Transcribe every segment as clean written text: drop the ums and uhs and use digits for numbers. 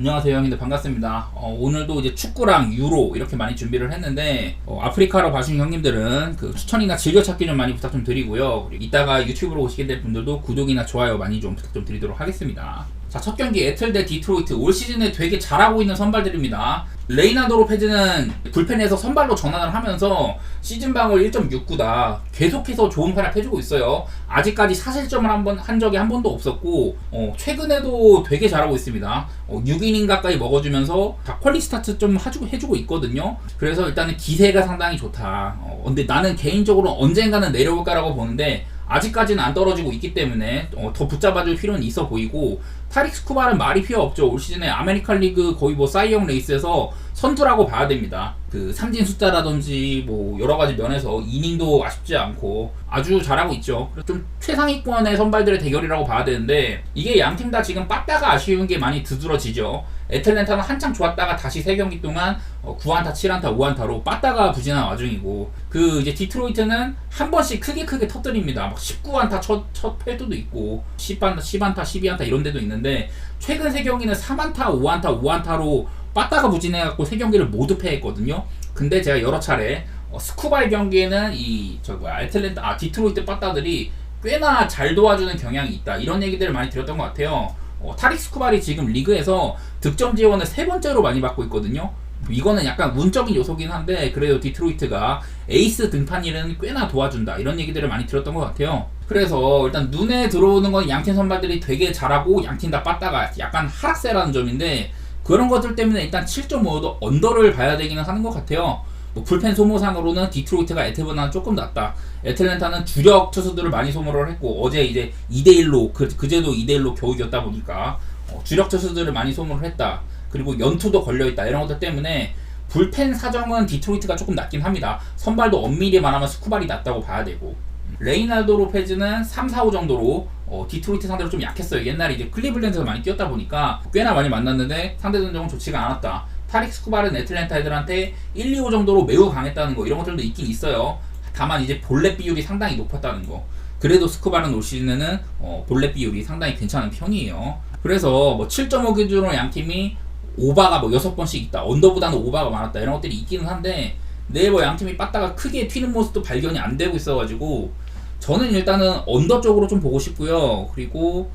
안녕하세요 형님들 반갑습니다. 오늘도 이제 축구랑 유로 이렇게 많이 준비를 했는데 아프리카로 봐주신 형님들은 그 추천이나 즐겨찾기 좀 많이 부탁 좀 드리고요. 그리고 이따가 유튜브로 오시게 될 분들도 구독이나 좋아요 많이 좀 부탁 좀 드리도록 하겠습니다. 자, 첫 경기 에틀 대 디트로이트. 올 시즌에 되게 잘하고 있는 선발들입니다. 레이나드 로페즈는 불펜에서 선발로 전환을 하면서 시즌 방어율 1.69다. 계속해서 좋은 활약 해주고 있어요. 아직까지 사실점을 한 적이 한 번도 없었고 최근에도 되게 잘하고 있습니다. 6이닝 가까이 먹어주면서 다 퀄리 스타트 좀 해주고 있거든요. 그래서 일단은 기세가 상당히 좋다. 근데 나는 개인적으로 언젠가는 내려올까라고 보는데 아직까지는 안 떨어지고 있기 때문에 더 붙잡아줄 필요는 있어 보이고, 타릭 스쿠발은 말이 필요 없죠. 올 시즌에 아메리칸 리그 거의 사이영 레이스에서 선두라고 봐야 됩니다. 그 삼진 숫자라든지 여러 가지 면에서 이닝도 아쉽지 않고 아주 잘하고 있죠. 좀 최상위권의 선발들의 대결이라고 봐야 되는데, 이게 양팀 다 지금 빠따가 아쉬운 게 많이 두드러지죠. 애틀랜타는 한창 좋았다가 다시 3경기 동안 9안타, 7안타, 5안타로 빠따가 부진한 와중이고, 이제 디트로이트는 한 번씩 크게 터뜨립니다. 막 19안타 첫 펠트도 있고 10안타, 12안타 이런 데도 있는데, 최근 3경기는 3안타, 5안타로 빠따가 부진해갖고 3경기를 모두 패했거든요. 근데 제가 여러 차례 스쿠발 경기에는 디트로이트 빠따들이 꽤나 잘 도와주는 경향이 있다, 이런 얘기들을 많이 드렸던 것 같아요. 타릭 스쿠발이 지금 리그에서 득점 지원을 3번째로 많이 받고 있거든요. 이거는 약간 운적인 요소긴 한데, 그래도 디트로이트가 에이스 등판일은 꽤나 도와준다, 이런 얘기들을 많이 들었던 것 같아요. 그래서 일단 눈에 들어오는 건 양팀 선발들이 되게 잘하고 양팀 다 빠따가 약간 하락세라는 점인데, 그런 것들 때문에 일단 7.5도 언더를 봐야 되기는 하는 것 같아요. 불펜 소모상으로는 디트로이트가 애틀보다는 조금 낫다. 애틀랜타는 주력 투수들을 많이 소모를 했고, 어제 이제 2대1로 그제도 2대1로 겨우 이겼다 보니까 주력 투수들을 많이 소모를 했다. 그리고 연투도 걸려있다, 이런 것들 때문에 불펜 사정은 디트로이트가 조금 낫긴 합니다. 선발도 엄밀히 말하면 스쿠발이 낫다고 봐야 되고, 레이나드 로페즈는 3, 4호 정도로 디트로이트 상대로 좀 약했어요. 옛날에 이제 클리블랜드에서 많이 뛰었다 보니까 꽤나 많이 만났는데 상대 전적은 좋지가 않았다. 타릭 스쿠발은 애틀랜타 애들한테 1, 2호 정도로 매우 강했다는 거, 이런 것들도 있긴 있어요. 다만 이제 볼넷 비율이 상당히 높았다는 거. 그래도 스쿠발은 올 시즌에는 볼넷 비율이 상당히 괜찮은 편이에요. 그래서 7.5 기준으로 양팀이 오바가 6번씩 있다, 언더보다는 오바가 많았다, 이런 것들이 있기는 한데, 내일 양팀이 빠따가 크게 튀는 모습도 발견이 안 되고 있어가지고 저는 일단은 언더 쪽으로 좀 보고 싶고요. 그리고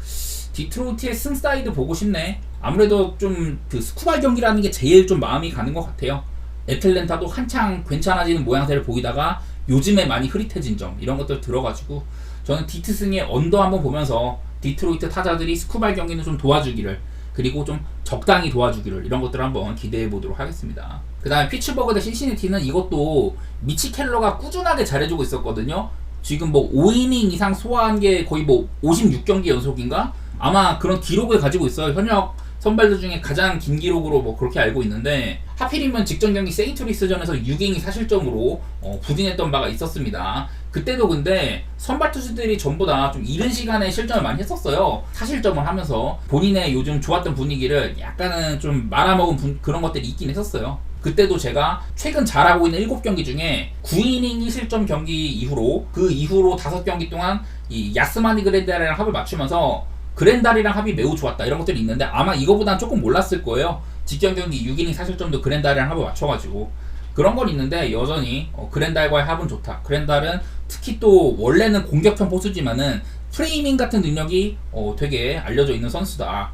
디트로이트의 승사이드 보고 싶네. 아무래도 좀 스쿠발 경기라는 게 제일 좀 마음이 가는 것 같아요. 애틀랜타도 한창 괜찮아지는 모양새를 보이다가 요즘에 많이 흐릿해진 점, 이런 것들 들어가지고 저는 디트승의 언더 한번 보면서 디트로이트 타자들이 스쿠발 경기는 좀 도와주기를, 그리고 좀 적당히 도와주기를, 이런 것들을 한번 기대해 보도록 하겠습니다. 그 다음에 피츠버그 대 신시내티는 이것도 미치 켈러가 꾸준하게 잘해주고 있었거든요. 지금 5이닝 이상 소화한 게 거의 56경기 연속인가? 아마 그런 기록을 가지고 있어요. 현역 선발들 중에 가장 긴 기록으로 그렇게 알고 있는데, 하필이면 직전 경기 세인트루이스전에서 6이닝 사실점으로 부진했던 바가 있었습니다. 그때도 근데 선발 투수들이 전부 다 좀 이른 시간에 실점을 많이 했었어요. 사실점을 하면서 본인의 요즘 좋았던 분위기를 약간은 좀 말아먹은 그런 것들이 있긴 했었어요. 그때도 제가 최근 잘하고 있는 7경기 중에 9이닝 실점 경기 이후로 5경기 동안 이 야스마니 그랜달이랑 합을 맞추면서 그랜달이랑 합이 매우 좋았다, 이런 것들이 있는데, 아마 이거보단 조금 몰랐을 거예요. 직전 경기 6이닝 사실점도 그랜달이랑 합을 맞춰가지고 그런 건 있는데, 여전히 그랜달과의 합은 좋다. 그랜달은 특히 또 원래는 공격형 포수지만은 프레이밍 같은 능력이 되게 알려져 있는 선수다.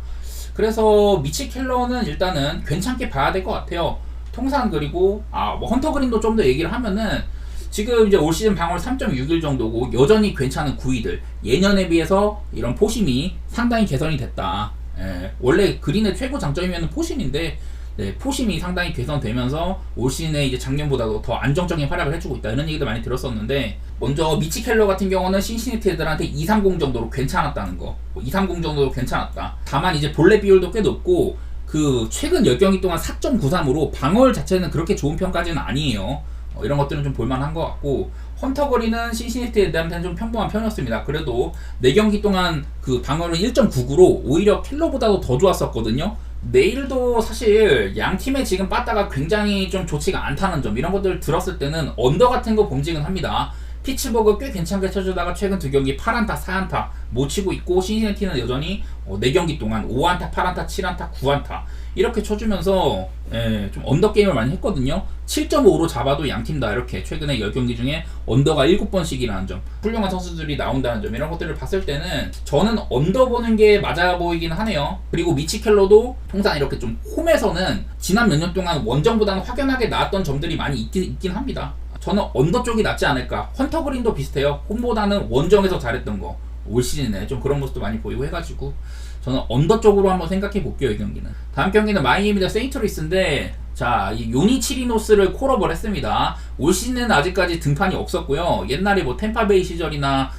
그래서 미치 켈러는 일단은 괜찮게 봐야 될 것 같아요. 통산. 그리고 헌터 그린도 좀 더 얘기를 하면은 지금 이제 올 시즌 방어율 3.61 정도고 여전히 괜찮은 구위들, 예년에 비해서 이런 포심이 상당히 개선이 됐다. 원래 그린의 최고 장점이면 포심인데, 포심이 상당히 개선되면서 올 시즌에 이제 작년보다도 더 안정적인 활약을 해주고 있다, 이런 얘기도 많이 들었었는데, 먼저 미치 켈러 같은 경우는 신시내티 애들한테 2-3-0 정도로 괜찮았다는 거. 2-3-0 정도로 괜찮았다. 다만 이제 볼넷 비율도 꽤 높고 최근 10경기 동안 4.93으로 방어율 자체는 그렇게 좋은 편까지는 아니에요. 이런 것들은 좀 볼만한 것 같고, 헌터 거리는 신시내티 애들한테는 좀 평범한 편이었습니다. 그래도 4경기 동안 방어율은 1.99로 오히려 켈러보다도 더 좋았었거든요. 내일도 사실 양 팀의 지금 빠따가 굉장히 좀 좋지가 않다는 점, 이런 것들 들었을 때는 언더 같은 거 검증은 합니다. 피츠버그 꽤 괜찮게 쳐주다가 최근 2경기 8안타, 4안타 못 치고 있고, 신시내티는 여전히 4경기 동안 5안타, 8안타, 7안타, 9안타 이렇게 쳐주면서 좀 언더 게임을 많이 했거든요. 7.5로 잡아도 양팀 다 이렇게 최근에 10경기 중에 언더가 7번씩이라는 점, 훌륭한 선수들이 나온다는 점, 이런 것들을 봤을 때는 저는 언더 보는 게 맞아 보이긴 하네요. 그리고 미치 켈러도 통상 이렇게 좀 홈에서는 지난 몇 년 동안 원정보다는 확연하게 나았던 점들이 많이 있긴 합니다. 저는 언더 쪽이 낫지 않을까. 헌터 그린도 비슷해요. 홈보다는 원정에서 잘했던 거 올 시즌에 좀 그런 모습도 많이 보이고 해가지고 저는 언더 쪽으로 한번 생각해 볼게요. 이 경기는. 다음 경기는 마이애미 대 세인트루이스인데, 자, 이 요니 치리노스를 콜업을 했습니다. 올 시즌에는 아직까지 등판이 없었고요. 옛날에 뭐 템파베이 시절이나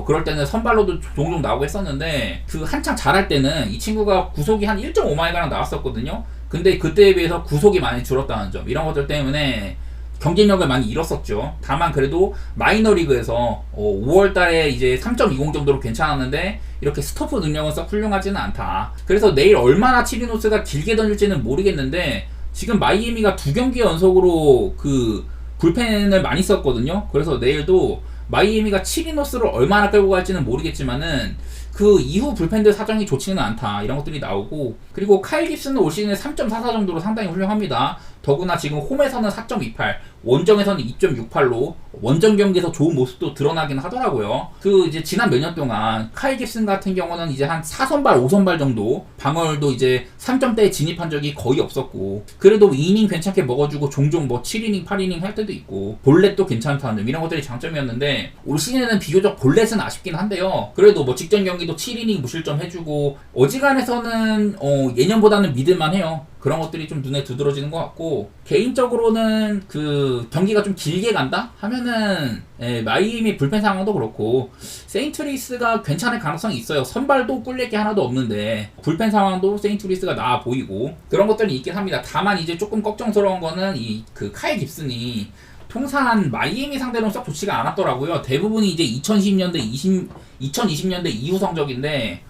그럴 때는 선발로도 종종 나오고 했었는데, 그 한창 잘할 때는 이 친구가 구속이 한 1.5마일가량 나왔었거든요. 근데 그때에 비해서 구속이 많이 줄었다는 점, 이런 것들 때문에 경쟁력을 많이 잃었었죠. 다만 그래도 마이너리그에서 5월달에 이제 3.20 정도로 괜찮았는데 이렇게 스토프 능력은 썩 훌륭하지는 않다. 그래서 내일 얼마나 치리노스가 길게 던질지는 모르겠는데, 지금 마이애미가 2경기 연속으로 그 불펜을 많이 썼거든요. 그래서 내일도 마이애미가 치리노스를 얼마나 끌고 갈지는 모르겠지만은 그 이후 불펜들 사정이 좋지는 않다, 이런 것들이 나오고, 그리고 카일 깁스는 올 시즌에 3.44 정도로 상당히 훌륭합니다. 더구나 지금 홈에서는 4.28, 원정에서는 2.68로 원정 경기에서 좋은 모습도 드러나긴 하더라고요. 그 이제 지난 몇 년 동안 카일 깁슨 같은 경우는 이제 한 4선발, 5선발 정도 방어율도 이제 3점대에 진입한 적이 거의 없었고, 그래도 2이닝 괜찮게 먹어주고 종종 뭐 7이닝, 8이닝 할 때도 있고, 볼넷도 괜찮다는 점, 이런 것들이 장점이었는데, 올 시즌에는 비교적 볼넷은 아쉽긴 한데요. 그래도 뭐 직전 경기도 7이닝 무실점 해주고, 어지간해서는 예년보다는 믿을만 해요. 그런 것들이 좀 눈에 두드러지는 것 같고, 개인적으로는 그 경기가 좀 길게 간다 하면은 마이애미 불펜 상황도 그렇고 세인트루이스가 괜찮을 가능성이 있어요. 선발도 꿀릴 게 하나도 없는데 불펜 상황도 세인트루이스가 나아 보이고 그런 것들이 있긴 합니다. 다만 이제 조금 걱정스러운 거는 이 그 카일 깁슨이 통산 마이애미 상대로는 썩 좋지가 않았더라고요. 대부분이 이제 2020년대 이후 성적인데,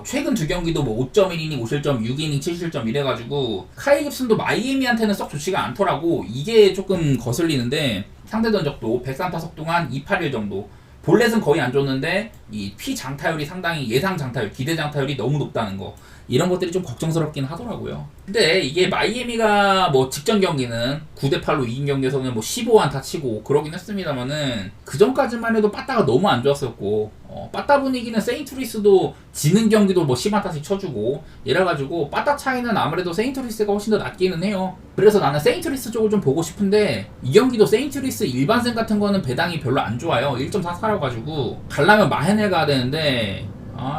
최근 2경기도 뭐 5.1이닝, 5실점, 6이닝, 7실점 이래가지고 카일 깁슨도 마이애미한테는 썩 좋지가 않더라고. 이게 조금 거슬리는데, 상대 전적도 103타석 동안 281 정도, 볼넷은 거의 안 줬는데 이 피 장타율이 상당히 예상 장타율, 기대 장타율이 너무 높다는 거, 이런 것들이 좀 걱정스럽긴 하더라고요. 근데 이게 마이애미가 뭐 직전 경기는 9대8로 이긴 경기에서는 뭐 15안타 치고 그러긴 했습니다만은, 그 전까지만 해도 빠따가 너무 안 좋았었고, 빠따 분위기는 세인트루이스도 지는 경기도 뭐 10안타씩 쳐주고 이래가지고 빠따 차이는 아무래도 세인트루이스가 훨씬 더 낮기는 해요. 그래서 나는 세인트루이스 쪽을 좀 보고 싶은데, 이 경기도 세인트루이스 일반생 같은 거는 배당이 별로 안 좋아요. 1.44라 가지고 가려면 마헨을 가야 되는데,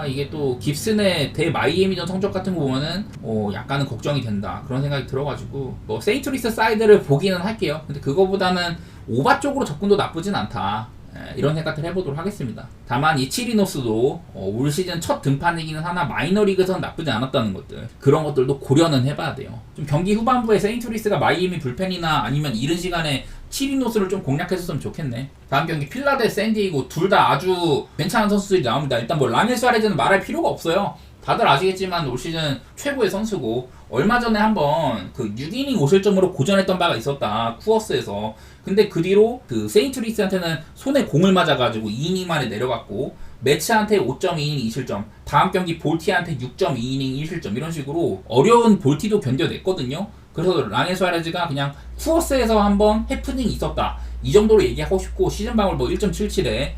이게 또 깁슨의 대 마이애미전 성적 같은 거 보면은 약간은 걱정이 된다, 그런 생각이 들어가지고 뭐 세인트루이스 사이드를 보기는 할게요. 근데 그거보다는 오바 쪽으로 접근도 나쁘진 않다, 이런 생각을 해보도록 하겠습니다. 다만 이 치리노스도 올 시즌 첫 등판이기는 하나 마이너리그에서는 나쁘지 않았다는 것들, 그런 것들도 고려는 해봐야 돼요. 좀 경기 후반부에 세인트루이스가 마이애미 불펜이나 아니면 이른 시간에 치리노스를 좀 공략했었으면 좋겠네. 다음 경기 필라 대 샌디에이고, 둘 다 아주 괜찮은 선수들이 나옵니다. 일단 뭐 라멜 수아레즈는 말할 필요가 없어요. 다들 아시겠지만 올 시즌 최고의 선수고, 얼마 전에 한번 그 6이닝 5실점으로 고전했던 바가 있었다, 쿠어스에서. 근데 그 뒤로 그 세인트루이스한테는 손에 공을 맞아가지고 2이닝 만에 내려갔고, 매치한테 5.2이닝 2실점, 다음 경기 볼티한테 6.2이닝 1실점, 이런 식으로 어려운 볼티도 견뎌냈거든요. 그래서 라넬 수아레즈가 그냥 쿠어스에서 한번 해프닝이 있었다, 이 정도로 얘기하고 싶고, 시즌 방어율 뭐 1.77에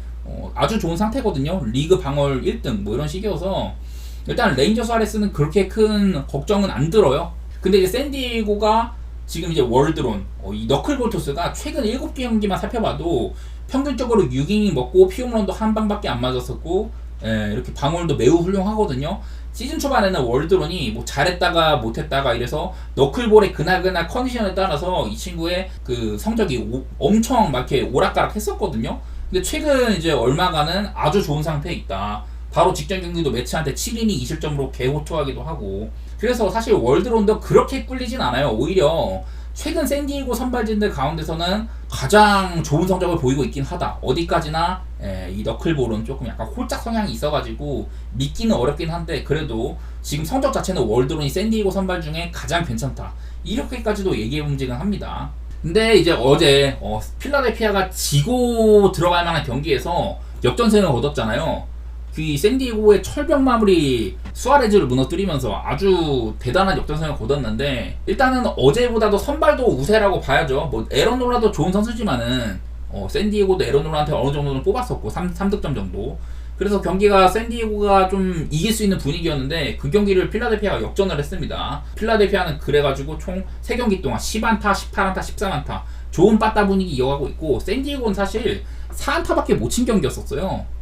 아주 좋은 상태거든요. 리그 방어율 1등 뭐 이런 식이어서 일단 레인저 수아레스는 그렇게 큰 걱정은 안 들어요. 근데 이제 샌디에이고가 지금 이제 월드론, 이 너클볼토스가 최근 7경기만 살펴봐도 평균적으로 6이닝 먹고 피홈런도 한 방밖에 안 맞았었고, 이렇게 방어율도 매우 훌륭하거든요. 시즌 초반에는 월드론이 뭐 잘했다가 못했다가 이래서 너클볼의 그날그날 컨디션에 따라서 이 친구의 그 성적이 엄청 막 이렇게 오락가락 했었거든요. 근데 최근 이제 얼마간은 아주 좋은 상태에 있다. 바로 직전 경기도 매치한테 7이닝 2실점으로 개호투하기도 하고, 그래서 사실 월드론도 그렇게 꿀리진 않아요. 오히려 최근 샌디에이고 선발진들 가운데서는 가장 좋은 성적을 보이고 있긴 하다. 어디까지나 이 너클볼은 조금 약간 홀짝 성향이 있어가지고 믿기는 어렵긴 한데, 그래도 지금 성적 자체는 월드론이 샌디에이고 선발 중에 가장 괜찮다, 이렇게까지도 얘기해보지는 합니다. 근데 이제 어제 필라델피아가 지고 들어갈 만한 경기에서 역전승을 얻었잖아요. 그 샌디에고의 철벽 마무리 수아레즈를 무너뜨리면서 아주 대단한 역전승을 거뒀는데, 일단은 어제보다도 선발도 우세라고 봐야죠. 뭐 에런 노라도 좋은 선수지만은 샌디에고도 에런 노라한테 어느 정도는 뽑았었고 3득점 정도. 그래서 경기가 샌디에고가 좀 이길 수 있는 분위기였는데 그 경기를 필라델피아가 역전을 했습니다. 필라델피아는 그래가지고 총 3경기 동안 10안타, 18안타, 14안타 좋은 빠따 분위기 이어가고 있고, 샌디에고는 사실 4안타밖에 못 친 경기였었어요.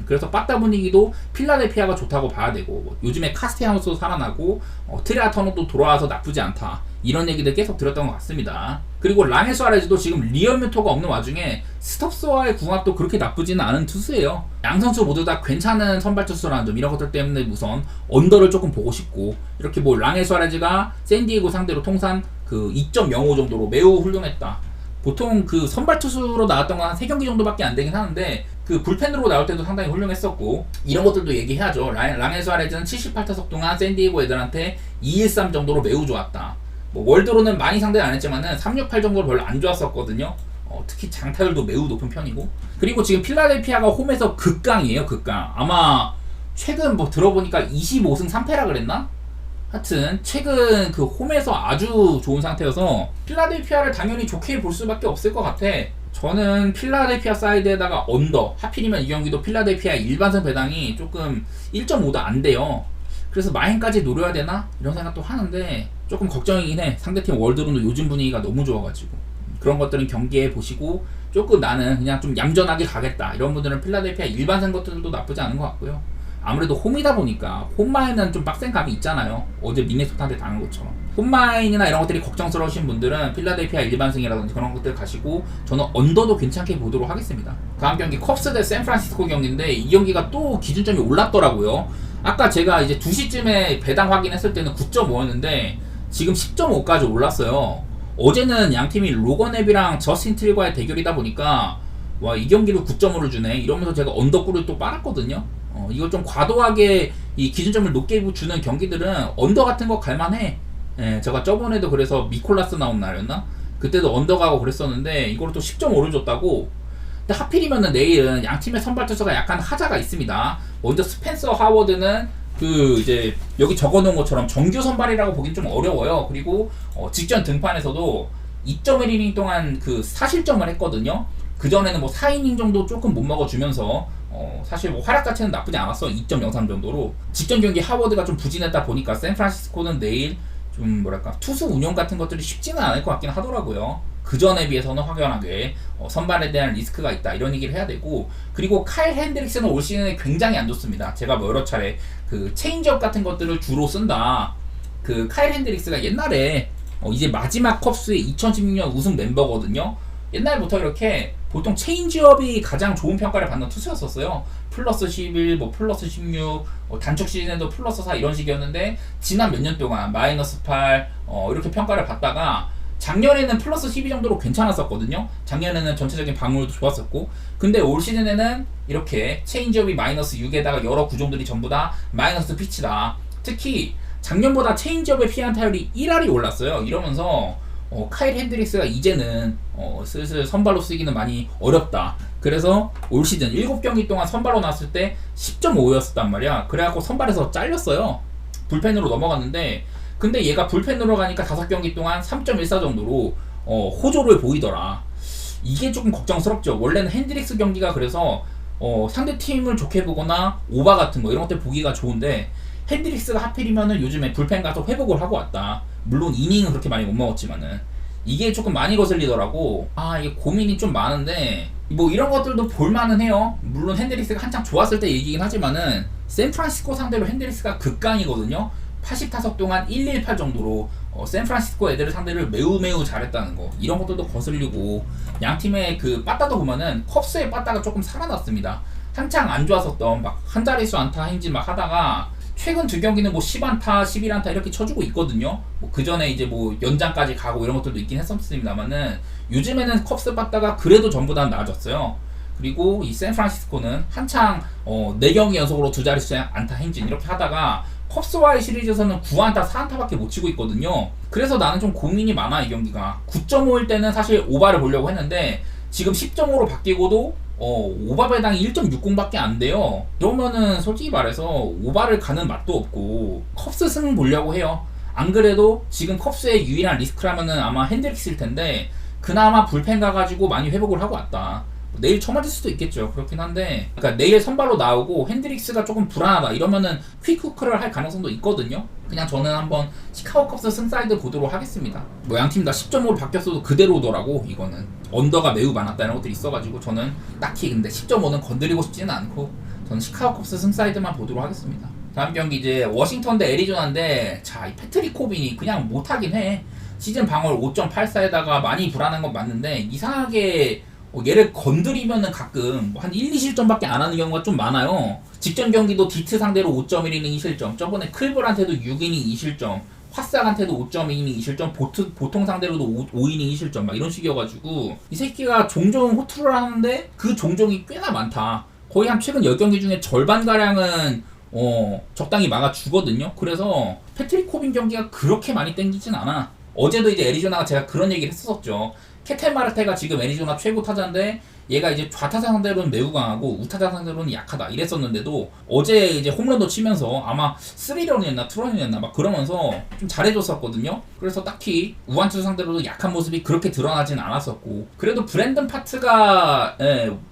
그래서 빠따 분위기도 필라델피아가 좋다고 봐야 되고, 뭐 요즘에 카스테야노스도 살아나고 트레아 터너도 돌아와서 나쁘지 않다, 이런 얘기들 계속 들었던 것 같습니다. 그리고 라헬 수아레즈도 지금 리얼뮤토가 없는 와중에 스톱스와의 궁합도 그렇게 나쁘지는 않은 투수예요. 양 선수 모두 다 괜찮은 선발 투수라는 점, 이런 것들 때문에 우선 언더를 조금 보고 싶고, 이렇게 뭐 라헬 수아레즈가 샌디에고 상대로 통산 그 2.05 정도로 매우 훌륭했다. 보통 그 선발 투수로 나왔던 건 한 3경기 정도밖에 안 되긴 하는데 그 불펜으로 나올 때도 상당히 훌륭했었고, 이런 것들도 얘기해야죠. 라헬 수아레즈는 78타석 동안 샌디에고 애들한테 213 정도로 매우 좋았다. 뭐 월드로는 많이 상대 안 했지만은 368 정도로 별로 안 좋았었거든요. 특히 장타율도 매우 높은 편이고. 그리고 지금 필라델피아가 홈에서 극강이에요. 극강. 아마 최근 뭐 들어보니까 25승 3패라 그랬나? 하여튼 최근 그 홈에서 아주 좋은 상태여서 필라델피아를 당연히 좋게 볼 수밖에 없을 것 같아. 저는 필라델피아 사이드에다가 언더, 하필이면 이 경기도 필라델피아 일반선 배당이 조금 1.5도 안 돼요. 그래서 마인까지 노려야 되나? 이런 생각도 하는데 조금 걱정이긴 해. 상대팀 월드로는 요즘 분위기가 너무 좋아가지고. 그런 것들은 경기에 보시고, 조금 나는 그냥 좀 얌전하게 가겠다, 이런 분들은 필라델피아 일반선 것들도 나쁘지 않은 것 같고요. 아무래도 홈이다 보니까 홈마인은 좀 빡센 감이 있잖아요. 어제 미네소타한테 당한 것처럼. 홈마인이나 이런 것들이 걱정스러우신 분들은 필라델피아 일반승이라든지 그런 것들 가시고, 저는 언더도 괜찮게 보도록 하겠습니다. 다음 경기 컵스 대 샌프란시스코 경기인데, 이 경기가 또 기준점이 올랐더라고요. 아까 제가 이제 2시쯤에 배당 확인했을 때는 9.5였는데 지금 10.5까지 올랐어요. 어제는 양팀이 로건 앱이랑 저스틴 틀과의 대결이다 보니까 와, 이 경기를 9.5를 주네 이러면서 제가 언더골을 또 빨았거든요. 이걸 좀 과도하게 이 기준점을 높게 주는 경기들은 언더 같은 거 갈만해. 예, 제가 저번에도 그래서 미콜라스 나온 날이었나? 그때도 언더 가고 그랬었는데 이걸 또 10.5를 줬다고. 근데 하필이면은 내일은 양팀의 선발 투수가 약간 하자가 있습니다. 먼저 스펜서 하워드는 그 이제 여기 적어놓은 것처럼 정규 선발이라고 보긴 좀 어려워요. 그리고 직전 등판에서도 2.1이닝 동안 그 4실점을 했거든요. 그 전에는 뭐 4이닝 정도 조금 못 먹어주면서 사실 뭐 활약 자체는 나쁘지 않았어. 2.03 정도로. 직전 경기 하워드가 좀 부진했다 보니까 샌프란시스코는 내일 좀 뭐랄까 투수 운영 같은 것들이 쉽지는 않을 것 같긴 하더라고요. 그 전에 비해서는 확연하게 선발에 대한 리스크가 있다, 이런 얘기를 해야 되고, 그리고 카일 핸드릭스는 올 시즌에 굉장히 안 좋습니다. 제가 뭐 여러 차례 그 체인지업 같은 것들을 주로 쓴다. 그 카일 핸드릭스가 옛날에 이제 마지막 컵스의 2016년 우승 멤버거든요. 옛날부터 이렇게 보통 체인지업이 가장 좋은 평가를 받는 투수였었어요. 플러스 11, 뭐 플러스 16, 단축 시즌에도 플러스 4 이런 식이었는데 지난 몇 년 동안 마이너스 8 이렇게 평가를 받다가 작년에는 플러스 12 정도로 괜찮았었거든요. 작년에는 전체적인 방울도 좋았었고, 근데 올 시즌에는 이렇게 체인지업이 마이너스 6에다가 여러 구종들이 전부 다 마이너스 피치다. 특히 작년보다 체인지업의 피안타율이 1할이 올랐어요. 이러면서 카일 핸드릭스가 이제는 슬슬 선발로 쓰기는 많이 어렵다. 그래서 올 시즌 7경기 동안 선발로 나왔을 때 10.5였단 말이야. 그래갖고 선발에서 잘렸어요. 불펜으로 넘어갔는데, 근데 얘가 불펜으로 가니까 5경기 동안 3.14 정도로 호조를 보이더라. 이게 조금 걱정스럽죠. 원래는 핸드릭스 경기가 그래서 상대 팀을 좋게 보거나 오바 같은 거 이런 것들 보기가 좋은데, 핸드릭스가 하필이면은 요즘에 불펜 가서 회복을 하고 왔다. 물론 이닝은 그렇게 많이 못 먹었지만은 이게 조금 많이 거슬리더라고. 이게 고민이 좀 많은데 뭐 이런 것들도 볼만은 해요. 물론 핸드릭스가 한창 좋았을 때 얘기긴 하지만은 샌프란시스코 상대로 핸드릭스가 극강이거든요. 80타석 동안 118 정도로 샌프란시스코 애들을 상대를 매우 잘했다는 거, 이런 것들도 거슬리고, 양팀의 그 빠따도 보면은 컵스의 빠따가 조금 살아났습니다. 한창 안 좋았었던 막 한 자릿수 안타 행진 막 하다가 최근 2경기는 뭐 10안타, 11안타 이렇게 쳐주고 있거든요. 뭐 그 전에 이제 뭐 연장까지 가고 이런 것들도 있긴 했었습니다만은 요즘에는 컵스 빠따가 그래도 전부 다 나아졌어요. 그리고 이 샌프란시스코는 한창 4경기 연속으로 2자릿수 안타 행진 이렇게 하다가 컵스와의 시리즈에서는 9안타, 4안타밖에 못 치고 있거든요. 그래서 나는 좀 고민이 많아. 이 경기가 9.5일 때는 사실 오바를 보려고 했는데 지금 10.5로 바뀌고도 오바 배당이 1.60밖에 안 돼요. 이러면은 솔직히 말해서 오바를 가는 맛도 없고 컵스 승 보려고 해요. 안 그래도 지금 컵스의 유일한 리스크라면은 아마 핸드릭스일 텐데 그나마 불펜 가가지고 많이 회복을 하고 왔다. 내일 쳐맞을 수도 있겠죠. 그렇긴 한데 그러니까 내일 선발로 나오고 핸드릭스가 조금 불안하다 이러면은 퀵후크를 할 가능성도 있거든요. 그냥 저는 한번 시카고 컵스 승사이드 보도록 하겠습니다. 뭐 양팀 다 10.5로 바뀌었어도 그대로더라고. 이거는 언더가 매우 많았다는 것들이 있어가지고 저는 딱히 근데 10.5는 건드리고 싶지는 않고 저는 시카고 컵스 승사이드만 보도록 하겠습니다. 다음 경기 이제 워싱턴 대 애리조나인데 자, 이 패트릭 코빈이 그냥 못하긴 해. 시즌 방어율 5.84에다가 많이 불안한 건 맞는데 이상하게 얘를 건드리면은 가끔 한 1, 2실점밖에 안 하는 경우가 좀 많아요. 직전 경기도 디트 상대로 5.1이닝 2실점, 저번에 클벌한테도 6이닝 2실점, 화싹한테도 5.2이닝 2실점, 보통 상대로도 5이닝 2실점 막 이런 식이어가지고 이 새끼가 종종 호투를 하는데 그 종종이 꽤나 많다. 거의 한 최근 10경기 중에 절반가량은 적당히 막아주거든요. 그래서 패트릭 코빈 경기가 그렇게 많이 땡기진 않아. 어제도 이제 애리조나가 제가 그런 얘기를 했었죠. 케텔 마르테가 지금 애리조나 최고 타자인데 얘가 이제 좌타자 상대로는 매우 강하고 우타자 상대로는 약하다 이랬었는데도 어제 이제 홈런도 치면서 아마 3런이었나 2런이었나 막 그러면서 좀 잘해줬었거든요. 그래서 딱히 우완투 상대로도 약한 모습이 그렇게 드러나진 않았었고 그래도 브랜든 파트가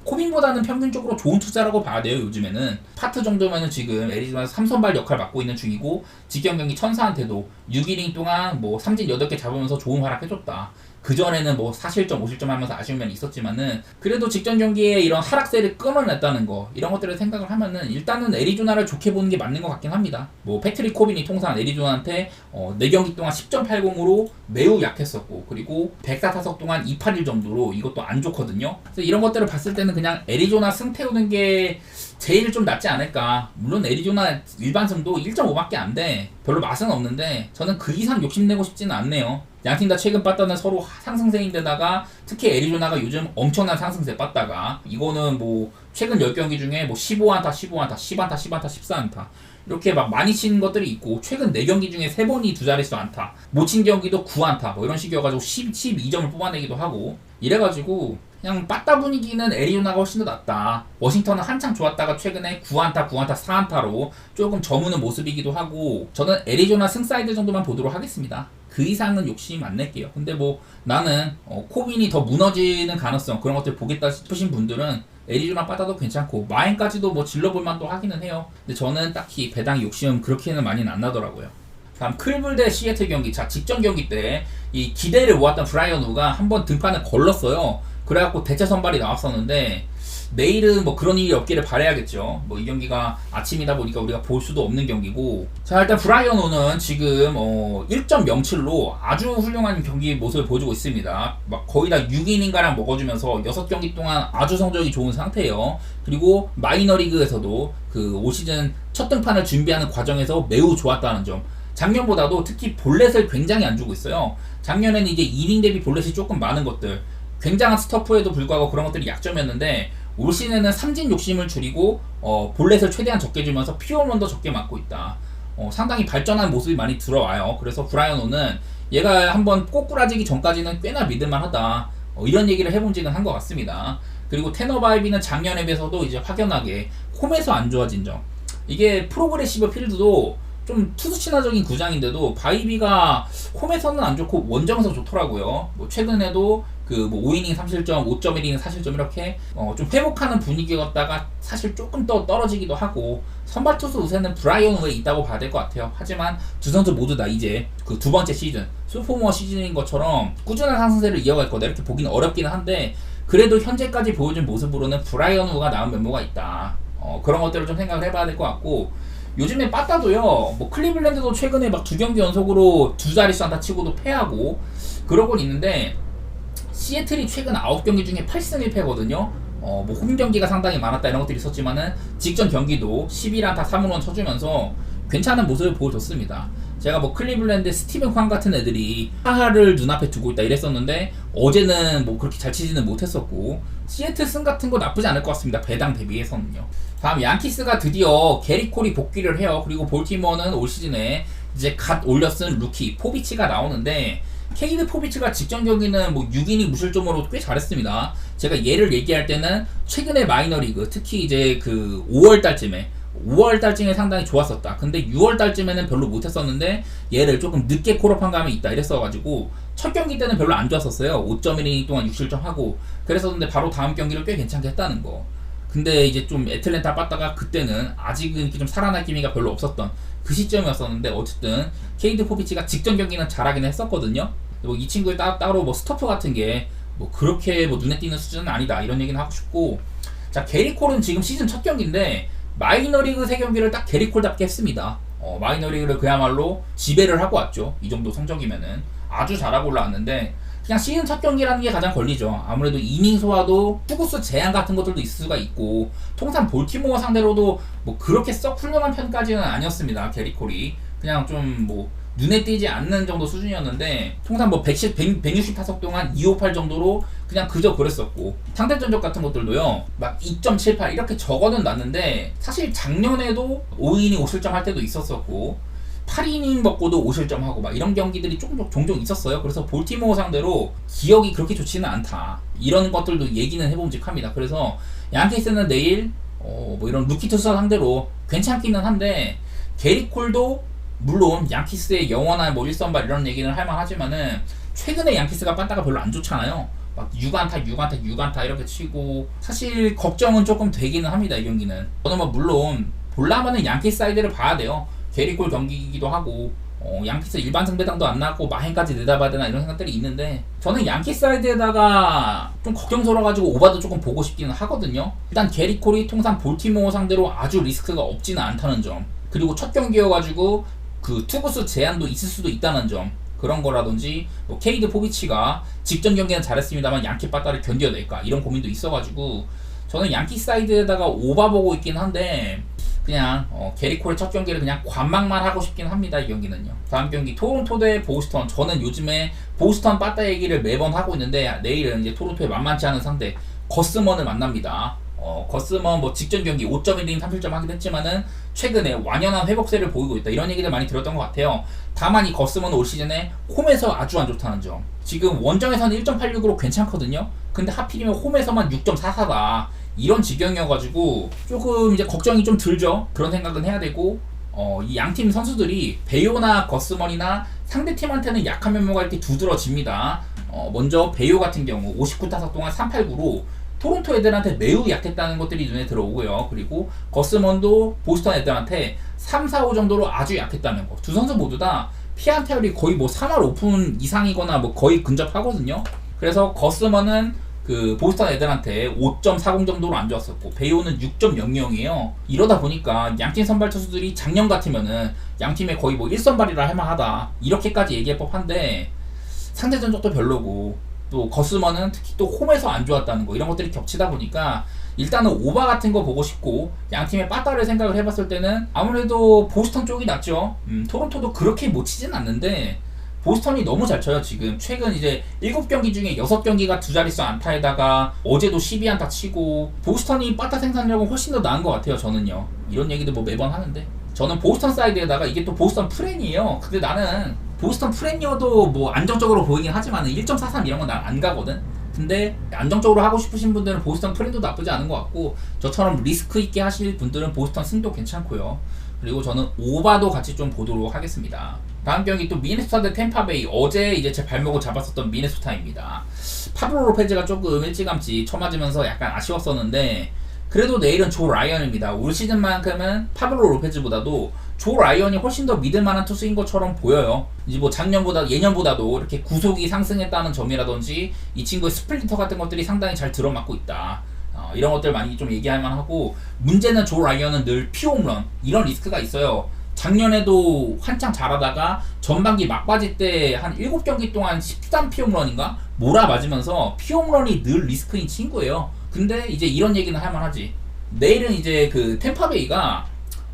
코빈보다는 평균적으로 좋은 투자라고 봐야 돼요. 요즘에는 파트 정도면은 지금 애리조나에서 3선발 역할 맡고 있는 중이고 직전 경기 천사한테도 6이닝 동안 뭐 삼진 8개 잡으면서 좋은 활약 해줬다. 그전에는 뭐 4실점, 5실점 하면서 아쉬운 면이 있었지만은 그래도 직전 경기에 이런 하락세를 끊어냈다는 거 이런 것들을 생각을 하면은 일단은 애리조나를 좋게 보는 게 맞는 것 같긴 합니다. 뭐 패트릭 코빈이 통산 애리조나한테 4경기 동안 10.80으로 매우 약했었고 그리고 104타석 동안 281 정도로 이것도 안 좋거든요. 그래서 이런 것들을 봤을 때는 그냥 애리조나 승 태우는 게 제일 좀 낫지 않을까. 물론 애리조나 일반승도 1.5밖에 안 돼. 별로 맛은 없는데 저는 그 이상 욕심내고 싶지는 않네요. 양팀 다 최근 빠따는 서로 상승세인데다가 특히 애리조나가 요즘 엄청난 상승세 빠따가 이거는 뭐 최근 10경기 중에 뭐 15안타, 15안타, 10안타, 10안타, 14안타 이렇게 막 많이 친 것들이 있고 최근 4경기 중에 3번이 두 자릿수 안타 못 친 경기도 9안타 뭐 이런 식이어가지고 12점을 뽑아내기도 하고 이래가지고 그냥 빠따 분위기는 애리조나가 훨씬 더 낫다. 워싱턴은 한창 좋았다가 최근에 9안타, 9안타, 4안타로 조금 저무는 모습이기도 하고 저는 애리조나 승사이드 정도만 보도록 하겠습니다. 그 이상은 욕심 안 낼게요. 근데 뭐 나는 코빈이 더 무너지는 가능성 그런 것들 보겠다 싶으신 분들은 애리조나 빠따도 괜찮고 마인까지도 뭐 질러볼 만도 하기는 해요. 근데 저는 딱히 배당 욕심은 그렇게는 많이는 안 나더라고요. 다음 클블 대 시애틀 경기. 자, 직전 경기 때 이 기대를 모았던 브라이언 우가 한번 등판을 걸렀어요. 그래갖고 대체 선발이 나왔었는데 내일은 뭐 그런 일이 없기를 바라야겠죠. 뭐 이 경기가 아침이다 보니까 우리가 볼 수도 없는 경기고 자 일단 브라이언 우는 지금 1.07로 아주 훌륭한 경기 모습을 보여주고 있습니다. 막 거의 다 6이닝가량 먹어주면서 6경기 동안 아주 성적이 좋은 상태예요. 그리고 마이너리그에서도 그 올 시즌 첫 등판을 준비하는 과정에서 매우 좋았다는 점 작년보다도 특히 볼넷을 굉장히 안 주고 있어요. 작년에는 이제 이닝 대비 볼넷이 조금 많은 것들 굉장한 스토프에도 불구하고 그런 것들이 약점이었는데 올 시즌에는 삼진 욕심을 줄이고 볼넷을 최대한 적게 주면서 피홈런도 적게 맞고 있다. 상당히 발전한 모습이 많이 들어와요. 그래서 브라이언 오는 얘가 한번 꼬꾸라지기 전까지는 꽤나 믿을만하다. 이런 얘기를 해본 지는 한 것 같습니다. 그리고 테너 바이비는 작년에 비해서도 이제 확연하게 홈에서 안 좋아진 점. 이게 프로그레시브 필드도 좀 투수 친화적인 구장인데도 바이비가 홈에서는 안 좋고 원정에서 좋더라고요. 뭐 최근에도 그 뭐 5이닝 3실점, 5.1이닝 4실점 이렇게 좀 회복하는 분위기였다가 사실 조금 더 떨어지기도 하고 선발 투수 우세는 브라이언 우에 있다고 봐야 될 것 같아요. 하지만 두 선수 모두 다 이제 그 두 번째 시즌 소포머 시즌인 것처럼 꾸준한 상승세를 이어갈 거다 이렇게 보기는 어렵기는 한데 그래도 현재까지 보여준 모습으로는 브라이언 우가 나은 면모가 있다. 그런 것들을 좀 생각을 해봐야 될 것 같고 요즘에 빠따도요 뭐 클리블랜드도 최근에 막 2경기 연속으로 두 자릿수 안타 치고도 패하고 그러곤 있는데 시애틀이 최근 9경기 중에 8승 1패거든요. 뭐 홈 경기가 상당히 많았다 이런 것들이 있었지만은 직전 경기도 11안타 3홈런 쳐주면서 괜찮은 모습을 보여줬습니다. 제가 뭐 클리블랜드 스티븐 쾅 같은 애들이 하하를 눈앞에 두고 있다 이랬었는데 어제는 뭐 그렇게 잘 치지는 못했었고 시애틀 승 같은 거 나쁘지 않을 것 같습니다. 배당 대비해서는요. 다음 양키스가 드디어 게리 콜이 복귀를 해요. 그리고 볼티모어는 올 시즌에 이제 갓 올려 쓴 루키 포비치가 나오는데 케이드 포비츠가 직전 경기는 뭐 6이닝 무실점으로 꽤 잘했습니다. 제가 얘를 얘기할 때는 최근에 마이너리그, 특히 이제 그 5월달쯤에 상당히 좋았었다. 근데 6월달쯤에는 별로 못했었는데 얘를 조금 늦게 콜업한 감이 있다 이랬어가지고 첫 경기 때는 별로 안 좋았었어요. 5.1이닝 동안 6실점 하고 그랬었는데 바로 다음 경기를 꽤 괜찮게 했다는 거. 근데 이제 좀 애틀랜타 빠따가 그때는 아직은 좀 살아날 기미가 별로 없었던 그 시점이었었는데 어쨌든 케이드 포비치가 직전 경기는 잘하긴 했었거든요. 뭐 이 친구의 따로 뭐 스토프 같은 게 뭐 그렇게 뭐 눈에 띄는 수준은 아니다 이런 얘기는 하고 싶고, 자 게리 콜은 지금 시즌 첫 경기인데 마이너리그 3경기를 딱 게리 콜답게 했습니다. 마이너리그를 그야말로 지배를 하고 왔죠. 이 정도 성적이면은 아주 잘하고 올라왔는데 그냥 시즌 첫 경기라는 게 가장 걸리죠. 아무래도 이닝 소화도 투구수 제한 같은 것들도 있을 수가 있고, 통산 볼티모어 상대로도 뭐 그렇게 썩 훌륭한 편까지는 아니었습니다. 게리 콜이 그냥 좀 뭐 눈에 띄지 않는 정도 수준이었는데 통산 뭐 160타석 동안 258 정도로 그냥 그저 그랬었고, 상대 전적 같은 것들도요 막 2.78 이렇게 적어는 놨는데 사실 작년에도 5이닝 5실점 할 때도 있었었고 8이닝 먹고도 5실점 하고 막 이런 경기들이 종종 있었어요. 그래서 볼티모어 상대로 기억이 그렇게 좋지는 않다 이런 것들도 얘기는 해봄직합니다. 그래서 양키스는 내일 뭐 이런 루키 투수 상대로 괜찮기는 한데 게리 콜도 물론 양키스의 영원한 뭐 1선발 이런 얘기는 할만하지만은 최근에 양키스가 빠따가 별로 안 좋잖아요. 막 6안타 이렇게 치고 사실 걱정은 조금 되기는 합니다. 이 경기는 저는 뭐 물론 볼라면은 양키스 사이드를 봐야 돼요. 게리 콜 경기이기도 하고 양키스 일반 승배당도 안 나왔고 마행까지 내다봐야 되나 이런 생각들이 있는데 저는 양키스 사이드에다가 좀 걱정스러워가지고 오바도 조금 보고 싶기는 하거든요. 일단 게리 콜이 통상 볼티모어 상대로 아주 리스크가 없지는 않다는 점, 그리고 첫 경기여가지고 그 투구수 제한도 있을 수도 있다는 점, 그런 거라든지 뭐 케이드 포비치가 직전 경기는 잘했습니다만 양키 빠따를 견뎌낼까 이런 고민도 있어가지고 저는 양키 사이드에다가 오바 보고 있긴 한데 그냥 게리 콜의 첫 경기를 그냥 관망만 하고 싶긴 합니다. 이 경기는요. 다음 경기 토론토 대 보스턴. 저는 요즘에 보스턴 빠따 얘기를 매번 하고 있는데 내일은 이제 토론토의 만만치 않은 상대 거스먼을 만납니다. 거스먼 뭐 직전 경기 5.1이닝 3실점 하긴 했지만은 최근에 완연한 회복세를 보이고 있다 이런 얘기들 많이 들었던 것 같아요. 다만 이 거스먼은 올 시즌에 홈에서 아주 안 좋다는 점. 지금 원정에서는 1.86으로 괜찮거든요. 근데 하필이면 홈에서만 6.44다 이런 지경이어가지고 조금 이제 걱정이 좀 들죠. 그런 생각은 해야 되고 이 양팀 선수들이 베요나 거스먼이나 상대팀한테는 약한 면모가 이렇게 두드러집니다. 먼저 베요 같은 경우 59타석 동안 389로 토론토 애들한테 매우 약했다는 것들이 눈에 들어오고요. 그리고 거스먼도 보스턴 애들한테 3, 4, 5 정도로 아주 약했다는 거. 두 선수 모두 다 피안타율이 거의 뭐 3할 오픈 이상이거나 뭐 거의 근접하거든요. 그래서 거스먼은 그 보스턴 애들한테 5.40 정도로 안 좋았었고 베이오는 6.00이에요. 이러다 보니까 양팀 선발 투수들이 작년 같으면은 양팀에 거의 뭐 1선발이라 할만하다 이렇게까지 얘기할 법한데 상대 전적도 별로고 또 거스먼은 특히 또 홈에서 안 좋았다는 거 이런 것들이 겹치다 보니까 일단은 오바 같은 거 보고 싶고 양팀의 빠따를 생각을 해봤을 때는 아무래도 보스턴 쪽이 낫죠. 토론토도 그렇게 못 치진 않는데 보스턴이 너무 잘 쳐요. 지금 최근 이제 7경기 중에 6경기가 두 자릿수 안타에다가 어제도 12안타 치고 보스턴이 빠따 생산력은 훨씬 더 나은 것 같아요. 저는요. 이런 얘기도 뭐 매번 하는데 저는 보스턴 사이드에다가 이게 또 보스턴 프렌이에요. 근데 나는 보스턴 프렌이어도 뭐 안정적으로 보이긴 하지만 1.43 이런 건 난 안 가거든. 근데 안정적으로 하고 싶으신 분들은 보스턴 프렌도 나쁘지 않은 것 같고 저처럼 리스크 있게 하실 분들은 보스턴 승도 괜찮고요. 그리고 저는 오바도 같이 좀 보도록 하겠습니다. 다음 경기 또 미네소타 대 템파베이. 어제 이제 제 발목을 잡았었던 미네소타입니다. 파블로 로페즈가 조금 일찌감치 쳐맞으면서 약간 아쉬웠었는데 그래도 내일은 조 라이언입니다. 올 시즌만큼은 파블로 로페즈보다도 조 라이언이 훨씬 더 믿을만한 투수인 것처럼 보여요. 이제 뭐 예년보다도 이렇게 구속이 상승했다는 점이라든지 이 친구의 스플린터 같은 것들이 상당히 잘 들어맞고 있다. 이런 것들 많이 좀 얘기할 만하고 문제는 조 라이언은 늘 피홈런 이런 리스크가 있어요. 작년에도 한창 잘하다가 전반기 막바지 때 한 7경기 동안 13피홈런인가 몰아맞으면서 피홈런이 늘 리스크인 친구예요. 근데 이제 이런 얘기는 할만하지. 내일은 이제 그 템파베이가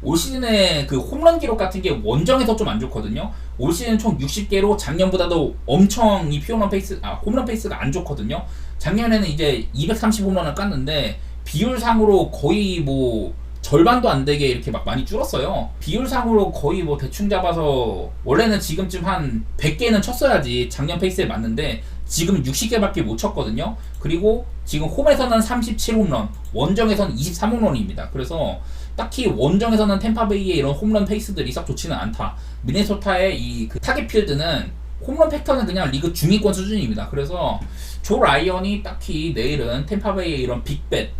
올 시즌에 그 홈런 기록 같은 게 원정에서 좀 안 좋거든요. 올 시즌 총 60개로 작년보다도 엄청 이 홈런 페이스가 안 좋거든요. 작년에는 이제 230 홈런을 깠는데 비율상으로 거의 뭐 절반도 안 되게 이렇게 막 많이 줄었어요. 비율상으로 거의 뭐 대충 잡아서 원래는 지금쯤 한 100개는 쳤어야지 작년 페이스에 맞는데 지금 60개밖에 못 쳤거든요. 그리고 지금 홈에서는 37홈런, 원정에서는 23홈런입니다. 그래서 딱히 원정에서는 템파베이의 이런 홈런 페이스들이 썩 좋지는 않다. 미네소타의 이 그 타겟 필드는 홈런 팩터는 그냥 리그 중위권 수준입니다. 그래서 조 라이언이 딱히 내일은 템파베이의 이런 빅bet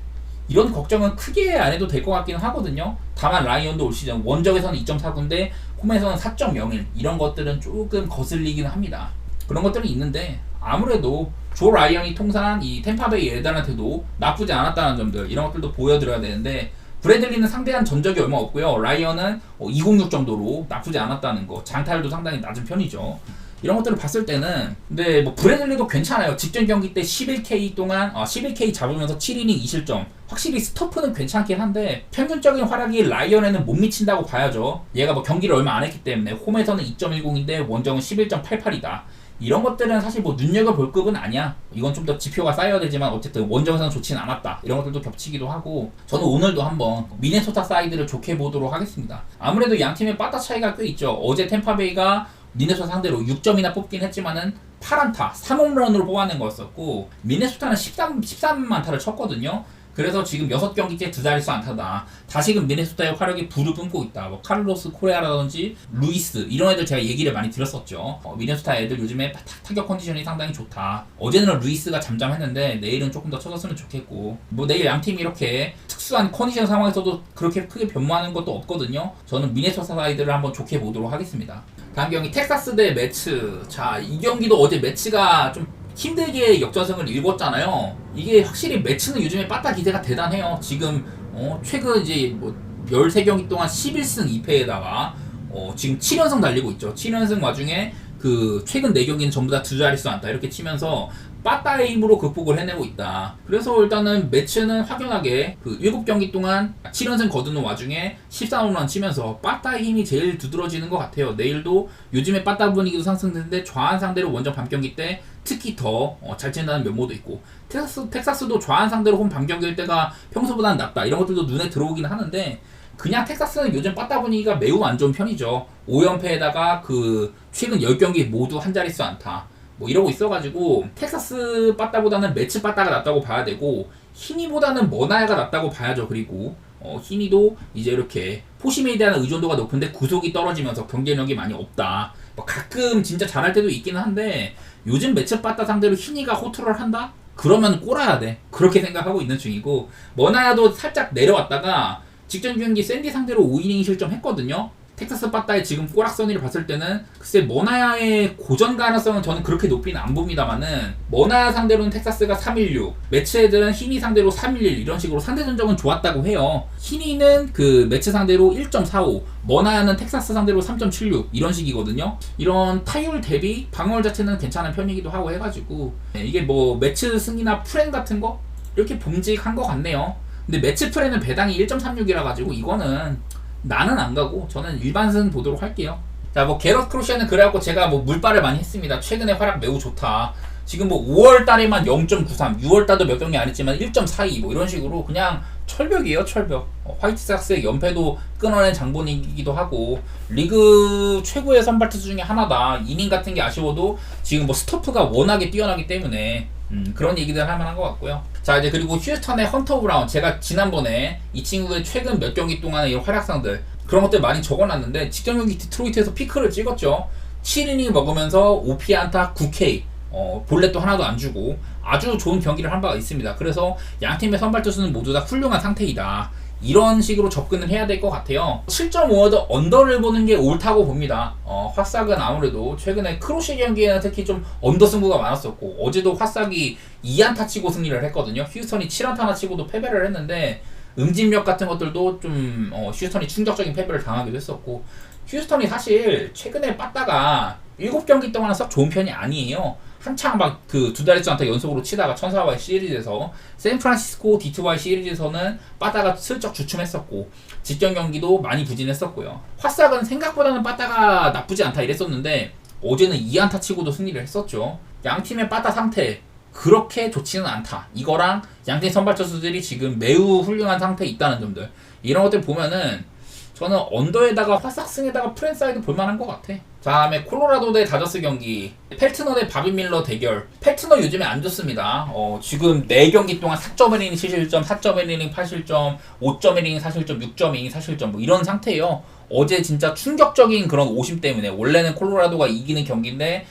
이런 걱정은 크게 안 해도 될 것 같기는 하거든요. 다만 라이언도 올 시즌 원정에서는 2.49인데 홈에서는 4.01 이런 것들은 조금 거슬리기는 합니다. 그런 것들은 있는데 아무래도 조 라이언이 통산 이 템파베이 애들한테도 나쁘지 않았다는 점들 이런 것들도 보여드려야 되는데 브래들리는 상대한 전적이 얼마 없고요. 라이언은 206 정도로 나쁘지 않았다는 거. 장타율도 상당히 낮은 편이죠. 이런 것들을 봤을 때는 근데 뭐 브래들리도 괜찮아요. 직전 경기 때 11K 동안 11K 잡으면서 7이닝 2실점. 확실히 스토프는 괜찮긴 한데 평균적인 활약이 라이언에는 못 미친다고 봐야죠. 얘가 뭐 경기를 얼마 안 했기 때문에 홈에서는 2.10인데 원정은 11.88이다. 이런 것들은 사실 뭐 눈여겨볼 급은 아니야. 이건 좀 더 지표가 쌓여야 되지만 어쨌든 원정에서는 좋지는 않았다. 이런 것들도 겹치기도 하고 저는 오늘도 한번 미네소타 사이드를 좋게 보도록 하겠습니다. 아무래도 양 팀의 빠따 차이가 꽤 있죠. 어제 템파베이가 미네소타 상대로 6점이나 뽑긴 했지만은 8안타, 3홈런으로 뽑아낸 거였었고 미네소타는 13안타를 쳤거든요. 그래서 지금 6경기째 두 자릿수 안타다. 다시금 미네소타의 화력이 불을 뿜고 있다. 뭐 카를로스 코레아라든지 루이스 이런 애들 제가 얘기를 많이 들었었죠. 미네소타 애들 요즘에 타격 컨디션이 상당히 좋다. 어제는 루이스가 잠잠했는데 내일은 조금 더 쳐졌으면 좋겠고 뭐 내일 양팀이 이렇게 특수한 컨디션 상황에서도 그렇게 크게 변모하는 것도 없거든요. 저는 미네소타 사이드를 한번 좋게 보도록 하겠습니다. 다음 경기 텍사스 대 매츠. 자, 이 경기도 어제 매츠가 좀 힘들게 역전승을 일궜잖아요. 이게 확실히 매치는 요즘에 빠따 기세가 대단해요. 지금 최근 이제 뭐 13경기 동안 11승 2패에다가 지금 7연승 달리고 있죠. 7연승 와중에 그 최근 4경기는 전부 다 두 자릿수 안타 이렇게 치면서 빠따의 힘으로 극복을 해내고 있다. 그래서 일단은 매치는 확연하게 그 7경기 동안 7연승 거두는 와중에 14홈런 치면서 빠따의 힘이 제일 두드러지는 것 같아요. 내일도 요즘에 빠따 분위기도 상승되는데 좌한 상대로 원정 밤경기 때 특히 더 잘 친다는 면모도 있고 텍사스도 좌한 상대로 홈 밤경기일 때가 평소보다는 낫다. 이런 것들도 눈에 들어오긴 하는데 그냥 텍사스는 요즘 빠따 분위기가 매우 안 좋은 편이죠. 5연패에다가 그 최근 10경기 모두 한 자릿수 안타 뭐 이러고 있어가지고 텍사스 빠따보다는 매치 빠따가 낫다고 봐야 되고 히니보다는 머나야가 낫다고 봐야죠. 그리고 히니도 이제 이렇게 포심에 대한 의존도가 높은데 구속이 떨어지면서 경쟁력이 많이 없다. 뭐 가끔 진짜 잘할 때도 있기는 한데 요즘 매치 빠따 상대로 히니가 호투를 한다? 그러면 꼬라야 돼. 그렇게 생각하고 있는 중이고 머나야도 살짝 내려왔다가 직전 경기 샌디 상대로 5이닝 실점했거든요. 텍사스 빠따의 지금 꼬락선이를 봤을 때는 글쎄 머나야의 고전 가능성은 저는 그렇게 높이는 안 봅니다만은 머나야 상대로는 텍사스가 316 매치 애들은 히니 상대로 311 이런 식으로 상대 전적은 좋았다고 해요. 히니는 그 매치 상대로 1.45 머나야는 텍사스 상대로 3.76 이런 식이거든요. 이런 타율 대비 방어율 자체는 괜찮은 편이기도 하고 해가지고 이게 뭐 매치 승이나 프렌 같은 거 이렇게 봄직한 것 같네요. 근데 매치 프렌은 배당이 1.36이라 가지고 이거는 나는 안 가고 저는 일반승 보도록 할게요. 자, 뭐 게럿 크로시아는 그래갖고 제가 뭐 물발을 많이 했습니다. 최근에 활약 매우 좋다. 지금 뭐 5월 달에만 0.93, 6월 달도 몇 경기 안 했지만 1.42 뭐 이런 식으로 그냥 철벽이에요, 철벽. 화이트삭스의 연패도 끊어낸 장본이기도 하고 리그 최고의 선발 투수 중에 하나다. 이닝 같은 게 아쉬워도 지금 뭐 스토프가 워낙에 뛰어나기 때문에 그런 얘기들 할 만한 것 같고요. 자, 이제 그리고 휴스턴의 헌터 브라운. 제가 지난번에 이 친구의 최근 몇 경기 동안의 이런 활약상들 그런 것들 많이 적어놨는데 직전 경기 디트로이트에서 피크를 찍었죠. 7이닝 먹으면서 OP 안타 9K 볼넷도 하나도 안 주고 아주 좋은 경기를 한 바가 있습니다. 그래서 양팀의 선발 투수는 모두 다 훌륭한 상태이다. 이런 식으로 접근을 해야 될 것 같아요. 7.5어드 언더를 보는 게 옳다고 봅니다. 화싹은 아무래도 최근에 크로시 경기에는 특히 좀 언더 승부가 많았었고 어제도 화싹이 2안타 치고 승리를 했거든요. 휴스턴이 7안타나 치고도 패배를 했는데 응집력 같은 것들도 좀 휴스턴이 충격적인 패배를 당하기도 했었고 휴스턴이 사실 최근에 빠따가 7경기 동안은 썩 좋은 편이 아니에요. 한창 막 그 두 자릿수 안타 연속으로 치다가 천사와의 시리즈에서 샌프란시스코 디트와의 시리즈에서는 빠따가 슬쩍 주춤했었고 직전 경기도 많이 부진했었고요. 화싹은 생각보다는 빠따가 나쁘지 않다 이랬었는데 어제는 2안타 치고도 승리를 했었죠. 양팀의 빠따 상태 그렇게 좋지는 않다. 이거랑 양팀 선발 투수들이 지금 매우 훌륭한 상태에 있다는 점들 이런 것들 보면은 저는 언더에다가 화삭승에다가 프랜사이드 볼만한 것 같아. 다음에 콜로라도 대 다저스 경기, 펠트너 대 바비 밀러 대결. 펠트너 요즘에 안 좋습니다. 지금 4경기 동안 4.1이닝 실점, 4.1이닝 8실점, 5.1이닝 사실점, 6.2이닝 사실점 뭐 이런 상태예요. 어제 진짜 충격적인 그런 오심 때문에, 원래는 콜로라도가 이기는 경기인데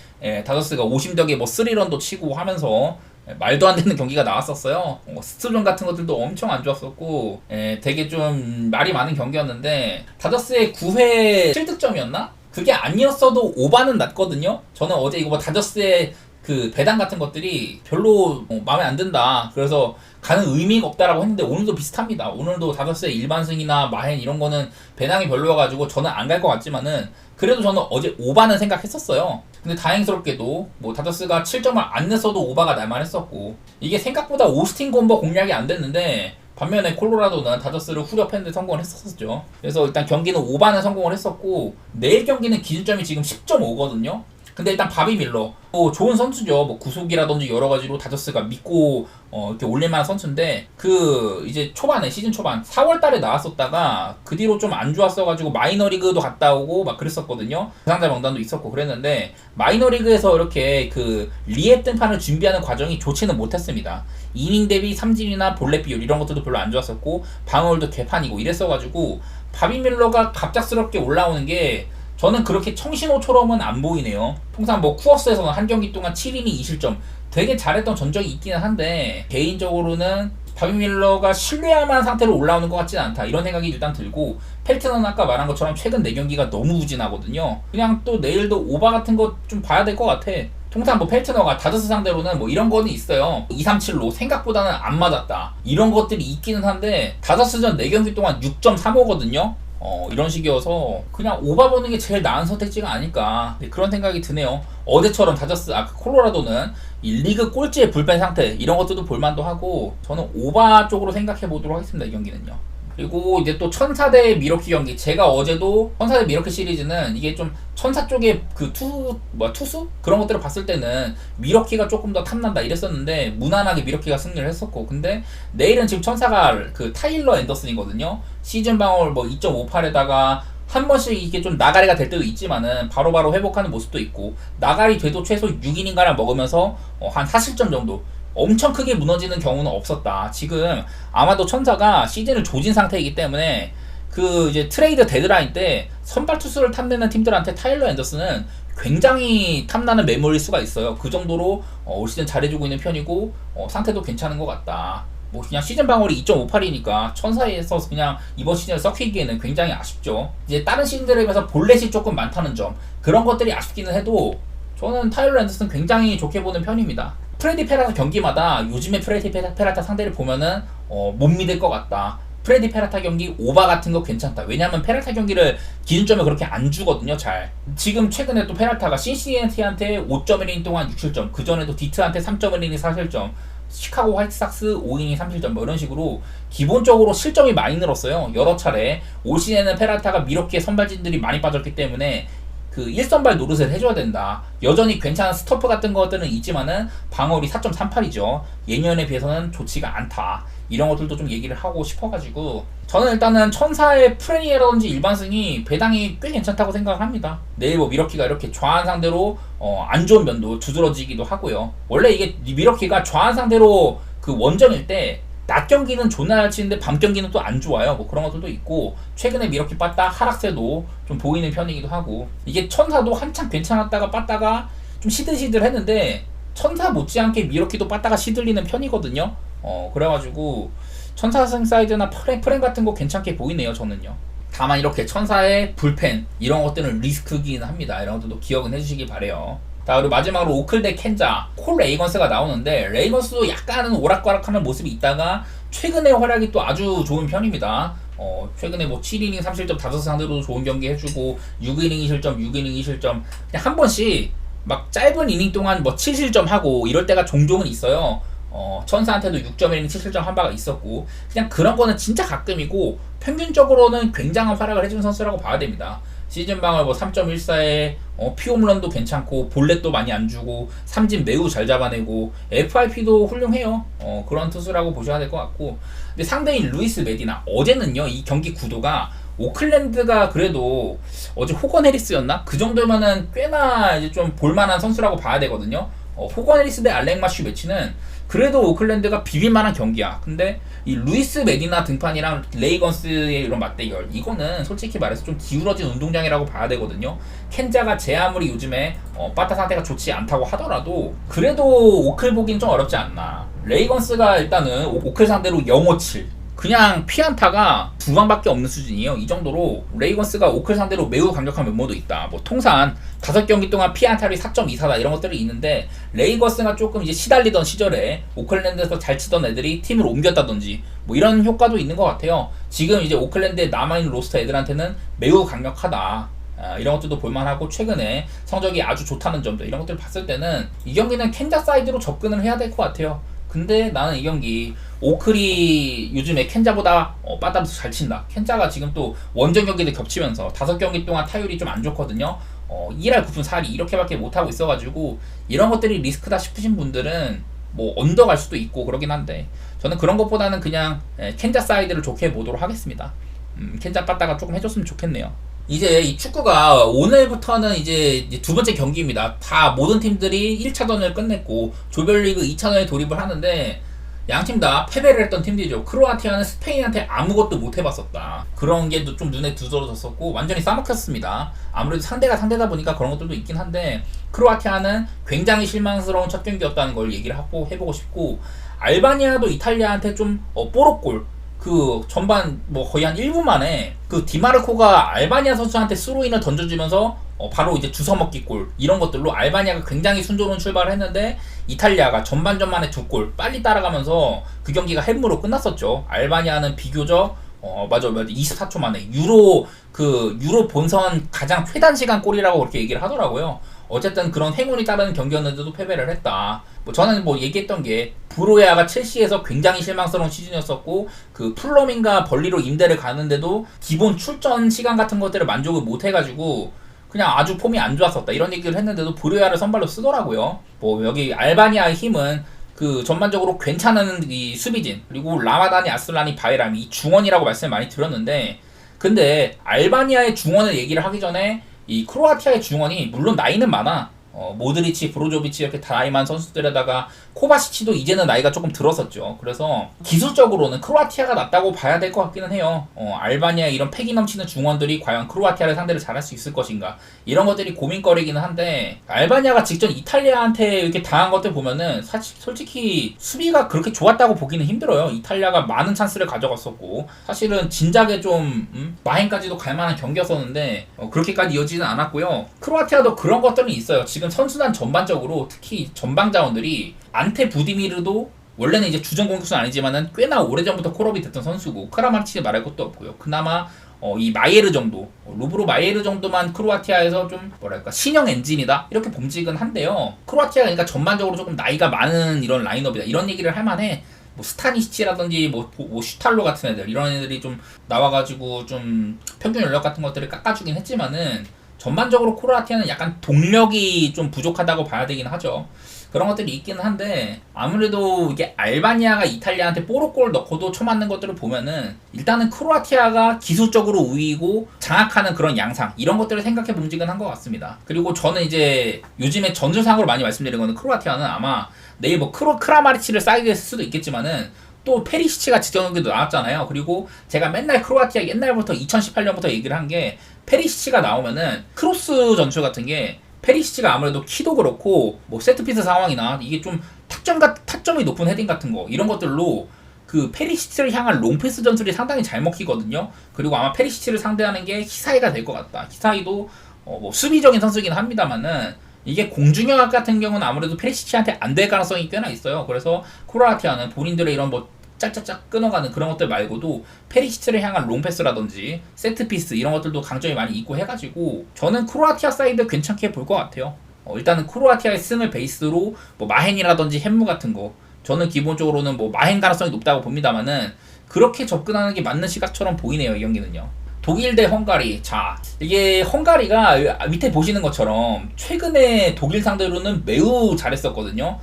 다저스가 오심덕에 뭐 3런도 치고 하면서 말도 안 되는 경기가 나왔었어요. 스트존 같은 것들도 엄청 안 좋았었고, 되게 좀 말이 많은 경기였는데, 다저스의 9회 7득점이었나? 그게 아니었어도 오바는 났거든요. 저는 어제 이거 뭐 다저스의 그 배당 같은 것들이 별로 마음에 안 든다, 그래서 가는 의미가 없다라고 했는데, 오늘도 비슷합니다. 오늘도 다저스의 일반승이나 마헨 이런 거는 배당이 별로여가지고 저는 안 갈 것 같지만은, 그래도 저는 어제 오바는 생각했었어요. 근데 다행스럽게도 뭐 다저스가 7점을 안 냈어도 오바가 날만 했었고, 이게 생각보다 오스틴 건버 공략이 안 됐는데, 반면에 콜로라도는 다저스를 후려패는데 성공을 했었죠. 그래서 일단 경기는 오바는 성공을 했었고, 내일 경기는 기준점이 지금 10.5거든요. 근데 일단 바비 밀러 좋은 선수죠. 뭐 구속이라든지 여러 가지로 다저스가 믿고 이렇게 올릴만한 선수인데, 그 이제 초반에, 시즌 초반 4월달에 나왔었다가 그 뒤로 좀 안 좋았어가지고 마이너리그도 갔다 오고 막 그랬었거든요. 부상자 명단도 있었고 그랬는데, 마이너리그에서 이렇게 그 리앱 등판을 준비하는 과정이 좋지는 못했습니다. 이닝 대비 삼진이나 볼넷 비율 이런 것들도 별로 안 좋았었고, 방어율도 개판이고 이랬어가지고, 바비 밀러가 갑작스럽게 올라오는 게 저는 그렇게 청신호처럼은 안 보이네요. 통상 뭐 쿠어스에서는 한 경기 동안 7이닝 2실점 되게 잘했던 전적이 있기는 한데, 개인적으로는 바비 밀러가 신뢰할 만한 상태로 올라오는 것 같지는 않다, 이런 생각이 일단 들고, 펠트너는 아까 말한 것처럼 최근 4경기가 너무 우진하거든요. 그냥 또 내일도 오바 같은 거 좀 봐야 될 것 같아. 통상 뭐 펠트너가 다저스 상대로는 뭐 이런 거는 있어요. 2-3-7로 생각보다는 안 맞았다, 이런 것들이 있기는 한데, 다저스전 4경기 동안 6.35거든요. 이런 식이어서 그냥 오바 보는 게 제일 나은 선택지가 아닐까, 그런 생각이 드네요. 어제처럼 다저스, 콜로라도는 이 리그 꼴찌의 불펜 상태 이런 것들도 볼만도 하고, 저는 오바 쪽으로 생각해 보도록 하겠습니다, 이 경기는요. 그리고 이제 또 천사 대 미러키 경기. 제가 어제도 천사 대 미러키 시리즈는 이게 좀 천사 쪽의 그 투수? 그런 것들을 봤을 때는 미러키가 조금 더 탐난다 이랬었는데, 무난하게 미러키가 승리를 했었고, 근데 내일은 지금 천사가 그 타일러 앤더슨이거든요. 시즌 방어율 뭐 2.58에다가 한 번씩 이게 좀 나가리가 될 때도 있지만은 바로바로 회복하는 모습도 있고, 나가리 돼도 최소 6이닝가량 먹으면서 한 4실점 정도, 엄청 크게 무너지는 경우는 없었다. 지금 아마도 천사가 시즌을 조진 상태이기 때문에, 그 이제 트레이드 데드라인 때 선발 투수를 탐내는 팀들한테 타일러 앤더슨은 굉장히 탐나는 매물일 수가 있어요. 그 정도로 올 시즌 잘해주고 있는 편이고, 상태도 괜찮은 것 같다. 뭐 그냥 시즌 방어율이 2.58이니까 천사에서 그냥 이번 시즌을 썩히기에는 굉장히 아쉽죠. 이제 다른 시즌들에 비해서 볼넷이 조금 많다는 점, 그런 것들이 아쉽기는 해도 저는 타일러 앤더슨 굉장히 좋게 보는 편입니다. 프레디 페라타 경기마다 요즘의 프레디 페라타 상대를 보면은 못 믿을 것 같다, 프레디 페라타 경기 오바 같은 거 괜찮다. 왜냐면 페라타 경기를 기준점을 그렇게 안 주거든요, 잘. 지금 최근에 또 페라타가 신시내티한테 5.1이닝 동안 6실점, 그 전에도 디트한테 3.1이닝 4실점, 시카고 화이트삭스 5이닝 3실점 뭐 이런 식으로 기본적으로 실점이 많이 늘었어요, 여러 차례. 올 시즌에는 페라타가 미러키의 선발진들이 많이 빠졌기 때문에 그 1선발 노릇을 해줘야 된다. 여전히 괜찮은 스토프 같은 것들은 있지만은 방어율이 4.38이죠. 예년에 비해서는 좋지가 않다. 이런 것들도 좀 얘기를 하고 싶어가지고, 저는 일단은 천사의 프레니에라든지 일반승이 배당이 꽤 괜찮다고 생각을 합니다. 내일 뭐 미러키가 이렇게 좌한 상대로 안 좋은 면도 두드러지기도 하고요. 원래 이게 미러키가 좌한 상대로 그 원정일 때 낮 경기는 존나 잘 치는데 밤 경기는 또 안 좋아요. 뭐 그런 것들도 있고, 최근에 미러키 빠따 하락세도 좀 보이는 편이기도 하고, 이게 천사도 한창 괜찮았다가 빠따가 좀 시들시들 했는데, 천사 못지않게 미러키도 빠따가 시들리는 편이거든요. 그래가지고 천사승 사이드나 프랭 같은 거 괜찮게 보이네요, 저는요. 다만 이렇게 천사의 불펜 이런 것들은 리스크긴 합니다. 이런 것들도 기억은 해주시기 바래요. 자, 그리고 마지막으로 오클 대 켄자, 콜 레이건스가 나오는데, 레이건스도 약간은 오락가락하는 모습이 있다가 최근의 활약이 또 아주 좋은 편입니다. 최근에 뭐 7이닝 3실점 다저스 상대로도 좋은 경기 해주고, 6이닝 2실점 6이닝 2실점, 그냥 한 번씩 막 짧은 이닝 동안 뭐 7실점 하고 이럴 때가 종종은 있어요. 천사한테도 6.1이닝 7실점 한 바가 있었고, 그냥 그런 거는 진짜 가끔이고, 평균적으로는 굉장한 활약을 해준 선수라고 봐야 됩니다. 시즌방을 뭐 3.14에 피홈런도 괜찮고 볼넷도 많이 안 주고 삼진 매우 잘 잡아내고 FIP도 훌륭해요. 그런 투수라고 보셔야 될 것 같고, 근데 상대인 루이스 메디나 어제는요, 이 경기 구도가 오클랜드가 그래도 어제 호건 해리스였나? 그 정도면은 꽤나 이제 좀 볼만한 선수라고 봐야 되거든요. 호건 해리스 대 알렉 마슈 매치는 그래도 오클랜드가 비빌만한 경기야. 근데 이 루이스 메디나 등판이랑 레이건스의 이런 맞대결, 이거는 솔직히 말해서 좀 기울어진 운동장이라고 봐야 되거든요. 켄자가 제 아무리 요즘에 바타 상태가 좋지 않다고 하더라도 그래도 오클 보긴 좀 어렵지 않나. 레이건스가 일단은 오클 상대로 0-5-7, 그냥 피안타가 2방밖에 없는 수준이에요. 이 정도로 레이건스가 오클 상대로 매우 강력한 면모도 있다. 뭐 통산 5경기 동안 피안타율이 4.24다 이런 것들이 있는데, 레이건스가 조금 이제 시달리던 시절에 오클랜드에서 잘 치던 애들이 팀을 옮겼다든지 뭐 이런 효과도 있는 것 같아요. 지금 이제 오클랜드에 남아있는 로스터 애들한테는 매우 강력하다. 이런 것들도 볼만하고, 최근에 성적이 아주 좋다는 점도, 이런 것들을 봤을 때는 이 경기는 켄자 사이드로 접근을 해야 될 것 같아요. 근데 나는 이 경기 오클이 요즘에 켄자보다 빠따면서 잘 친다. 켄자가 지금 또 원정 경기를 겹치면서 5경기 동안 타율이 좀 안 좋거든요. 1할 9푼 4리 이렇게밖에 못하고 있어가지고 이런 것들이 리스크다 싶으신 분들은 뭐 언더 갈 수도 있고 그러긴 한데, 저는 그런 것보다는 그냥 켄자 사이드를 좋게 보도록 하겠습니다. 켄자 빠따가 조금 해줬으면 좋겠네요. 이제 이 축구가 오늘부터는 이제 두 번째 경기입니다. 다 모든 팀들이 1차전을 끝냈고 조별리그 2차전에 돌입을 하는데, 양팀 다 패배를 했던 팀들이죠. 크로아티아는 스페인한테 아무것도 못 해봤었다. 그런 게 좀 눈에 두드러졌었고 완전히 싸먹혔습니다. 아무래도 상대가 상대다 보니까 그런 것들도 있긴 한데, 크로아티아는 굉장히 실망스러운 첫 경기였다는 걸 얘기를 해보고 싶고, 알바니아도 이탈리아한테 좀 뽀록골, 그 전반 뭐 거의 한 1분 만에 그 디마르코가 알바니아 선수한테 스로인을 던져주면서 바로 이제 주워먹기 골, 이런 것들로 알바니아가 굉장히 순조로운 출발을 했는데, 이탈리아가 전반전만에 2골 빨리 따라가면서 그 경기가 햄으로 끝났었죠. 알바니아는 비교적 맞아 24초 만에 유로 본선 가장 최단 시간 골이라고 그렇게 얘기를 하더라고요. 어쨌든 그런 행운이 따르는 경기였는데도 패배를 했다. 뭐 저는 뭐 얘기했던 게, 브로야가 첼시에서 굉장히 실망스러운 시즌이었었고, 그 플러밍과 벌리로 임대를 가는데도 기본 출전 시간 같은 것들을 만족을 못 해가지고 그냥 아주 폼이 안 좋았었다, 이런 얘기를 했는데도 브로야를 선발로 쓰더라고요. 뭐 여기 알바니아의 힘은 그 전반적으로 괜찮은 이 수비진, 그리고 라마다니, 아슬라니, 바이람, 이 중원이라고 말씀을 많이 드렸는데, 근데 알바니아의 중원을 얘기를 하기 전에 이 크로아티아의 중원이 물론 나이는 많아. 모드리치, 브로조비치 이렇게 다 나이 많은 선수들에다가 코바시치도 이제는 나이가 조금 들었었죠. 그래서 기술적으로는 크로아티아가 낫다고 봐야 될 것 같기는 해요. 알바니아 이런 패기 넘치는 중원들이 과연 크로아티아를 상대를 잘할 수 있을 것인가, 이런 것들이 고민거리기는 한데, 알바니아가 직전 이탈리아한테 이렇게 당한 것들 보면은 사실 솔직히 수비가 그렇게 좋았다고 보기는 힘들어요. 이탈리아가 많은 찬스를 가져갔었고, 사실은 진작에 좀 마행까지도 갈만한 경기였었는데 그렇게까지 이어지는 않았고요. 크로아티아도 그런 것들은 있어요. 지금 선수단 전반적으로, 특히 전방 자원들이, 안테 부디미르도 원래는 이제 주전 공격수는 아니지만은 꽤나 오래전부터 콜업이 됐던 선수고, 크라마치는 말할 것도 없고요. 그나마 이 마예르 정도, 루브로 마예르 정도만 크로아티아에서 좀 뭐랄까 신형 엔진이다 이렇게 봄직은 한데요. 크로아티아가 그러니까 전반적으로 조금 나이가 많은 이런 라인업이다, 이런 얘기를 할 만해. 뭐 스타니시치라든지 뭐 슈탈로 같은 애들, 이런 애들이 좀 나와가지고 좀 평균 연령 같은 것들을 깎아주긴 했지만은, 전반적으로 크로아티아는 약간 동력이 좀 부족하다고 봐야 되긴 하죠. 그런 것들이 있기는 한데, 아무래도 이게 알바니아가 이탈리아한테 뽀록골 넣고도 쳐맞는 것들을 보면은 일단은 크로아티아가 기술적으로 우위고 장악하는 그런 양상, 이런 것들을 생각해 봄직은 한 것 같습니다. 그리고 저는 이제 요즘에 전술상으로 많이 말씀드린 거는, 크로아티아는 아마 내일 뭐 크라마리치를 사이드에 쓸 수도 있겠지만은 또 페리시치가 직전 경기도 나왔잖아요. 그리고 제가 맨날 크로아티아 옛날부터 2018년부터 얘기를 한 게, 페리시치가 나오면은 크로스 전술 같은 게, 페리시치가 아무래도 키도 그렇고 뭐 세트피스 상황이나 이게 좀 타점이 높은 헤딩 같은 거, 이런 것들로 그 페리시치를 향한 롱패스 전술이 상당히 잘 먹히거든요. 그리고 아마 페리시치를 상대하는 게 히사이가 될 것 같다. 히사이도 뭐 수비적인 선수이긴 합니다만은, 이게 공중영합 같은 경우는 아무래도 페리시치한테 안 될 가능성이 꽤나 있어요. 그래서 크로아티아는 본인들의 이런 뭐 짝짝짝 끊어가는 그런 것들 말고도 페리시치를 향한 롱패스라든지 세트피스, 이런 것들도 강점이 많이 있고 해가지고 저는 크로아티아 사이드 괜찮게 볼 것 같아요. 일단은 크로아티아의 승을 베이스로 뭐 마헨이라든지 햄무 같은 거, 저는 기본적으로는 뭐 마헨 가능성이 높다고 봅니다만은, 그렇게 접근하는 게 맞는 시각처럼 보이네요, 이 경기는요. 독일 대 헝가리. 자, 이게 헝가리가 밑에 보시는 것처럼 최근에 독일 상대로는 매우 잘했었거든요.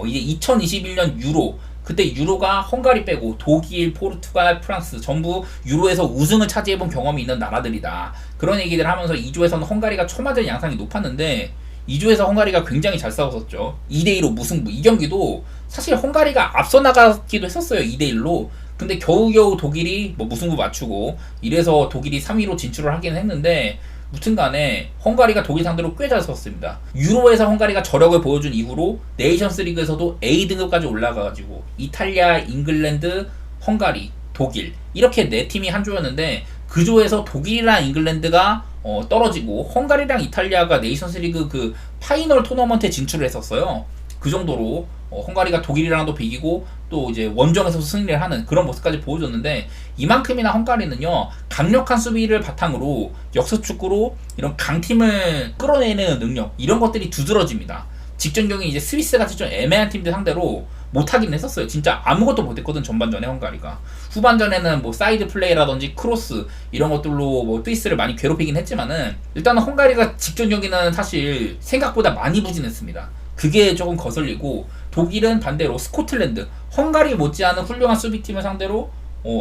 이제 2021년 유로, 그때 유로가 헝가리 빼고 독일, 포르투갈, 프랑스 전부 유로에서 우승을 차지해본 경험이 있는 나라들이다. 그런 얘기를 하면서 2조에서는 헝가리가 초반전 양상이 높았는데 2조에서 헝가리가 굉장히 잘 싸웠었죠. 2대2로 무승부. 이 경기도 사실 헝가리가 앞서 나가기도 했었어요. 2대1로. 근데 겨우겨우 독일이 뭐 무승부 맞추고 이래서 독일이 3위로 진출을 하긴 했는데, 무튼간에 헝가리가 독일 상대로 꽤 잘 썼습니다. 유로에서 헝가리가 저력을 보여준 이후로 네이션스 리그에서도 A등급까지 올라가가지고 이탈리아, 잉글랜드, 헝가리, 독일 이렇게 네 팀이 한 조였는데, 그 조에서 독일이랑 잉글랜드가 떨어지고 헝가리랑 이탈리아가 네이션스 리그 그 파이널 토너먼트에 진출을 했었어요. 그 정도로 헝가리가 독일이랑도 비기고 또 이제 원정에서 승리를 하는 그런 모습까지 보여줬는데, 이만큼이나 헝가리는요 강력한 수비를 바탕으로 역습축구로 이런 강팀을 끌어내는 능력, 이런 것들이 두드러집니다. 직전 경기 이제 스위스 같이 좀 애매한 팀들 상대로 못하긴 했었어요. 진짜 아무것도 못했거든 전반전에 헝가리가. 후반전에는 뭐 사이드 플레이라든지 크로스 이런 것들로 뭐 스위스를 많이 괴롭히긴 했지만은, 일단은 헝가리가 직전 경기는 사실 생각보다 많이 부진했습니다. 그게 조금 거슬리고, 독일은 반대로 스코틀랜드, 헝가리 못지않은 훌륭한 수비팀을 상대로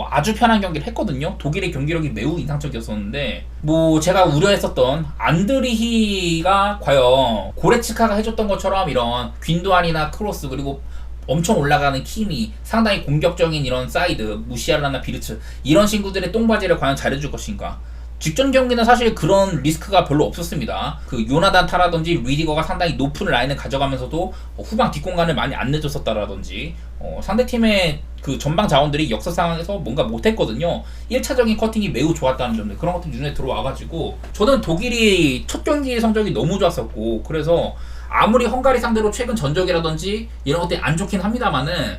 아주 편한 경기를 했거든요. 독일의 경기력이 매우 인상적이었었는데, 뭐 제가 우려했었던 안드리히가 과연 고레츠카가 해줬던 것처럼 이런 귄도안이나 크로스, 그리고 엄청 올라가는 키미, 상당히 공격적인 이런 사이드, 무시알라나 비르츠 이런 친구들의 똥바지를 과연 잘해줄 것인가. 직전 경기는 사실 그런 리스크가 별로 없었습니다. 그 요나단 타라든지 리디거가 상당히 높은 라인을 가져가면서도 후방 뒷공간을 많이 안 내줬었다라든지, 상대팀의 그 전방 자원들이 역사 상황에서 뭔가 못했거든요. 1차적인 커팅이 매우 좋았다는 점들, 그런 것들이 눈에 들어와가지고 저는 독일이 첫 경기 성적이 너무 좋았었고, 그래서 아무리 헝가리 상대로 최근 전적이라든지 이런 것들이 안 좋긴 합니다만은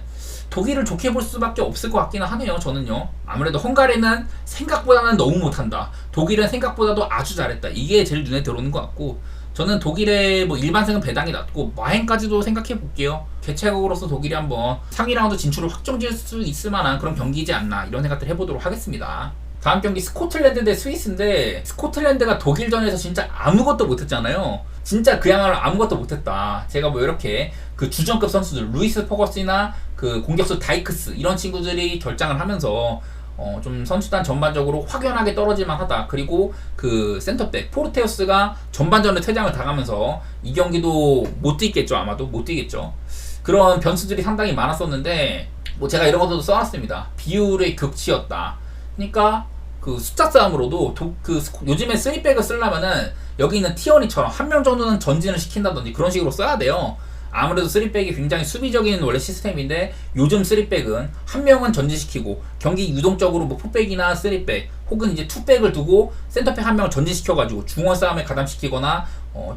독일을 좋게 볼 수밖에 없을 것 같기는 하네요. 저는요. 아무래도 헝가리는 생각보다는 너무 못한다, 독일은 생각보다도 아주 잘했다, 이게 제일 눈에 들어오는 것 같고, 저는 독일의 뭐 일반승은 배당이 낮고 마행까지도 생각해 볼게요. 개최국으로서 독일이 한번 상위 라운드 진출을 확정지을 수 있을 만한 그런 경기이지 않나, 이런 생각들 해보도록 하겠습니다. 다음 경기 스코틀랜드 대 스위스인데, 스코틀랜드가 독일전에서 진짜 아무것도 못했잖아요. 진짜 그야말로 아무것도 못했다. 제가 뭐 이렇게 그 주전급 선수들 루이스 포거스나 그 공격수 다이크스 이런 친구들이 결장을 하면서 좀 선수단 전반적으로 확연하게 떨어질만 하다. 그리고 그 센터백 포르테우스가 전반전에 퇴장을 당하면서 이 경기도 못 뛰겠죠. 아마도 못 뛰겠죠. 그런 변수들이 상당히 많았었는데, 뭐 제가 이런 것도 써놨습니다. 비율의 극치였다. 그러니까 그 숫자 싸움으로도 요즘에 3백을 쓰려면은 여기 있는 티어니처럼 한 명 정도는 전진을 시킨다든지 그런 식으로 써야 돼요. 아무래도 3백이 굉장히 수비적인 원래 시스템인데, 요즘 3백은 한 명은 전진시키고 경기 유동적으로 뭐 4백이나 3백 혹은 이제 2백을 두고 센터백 한 명을 전진시켜가지고 중원 싸움에 가담시키거나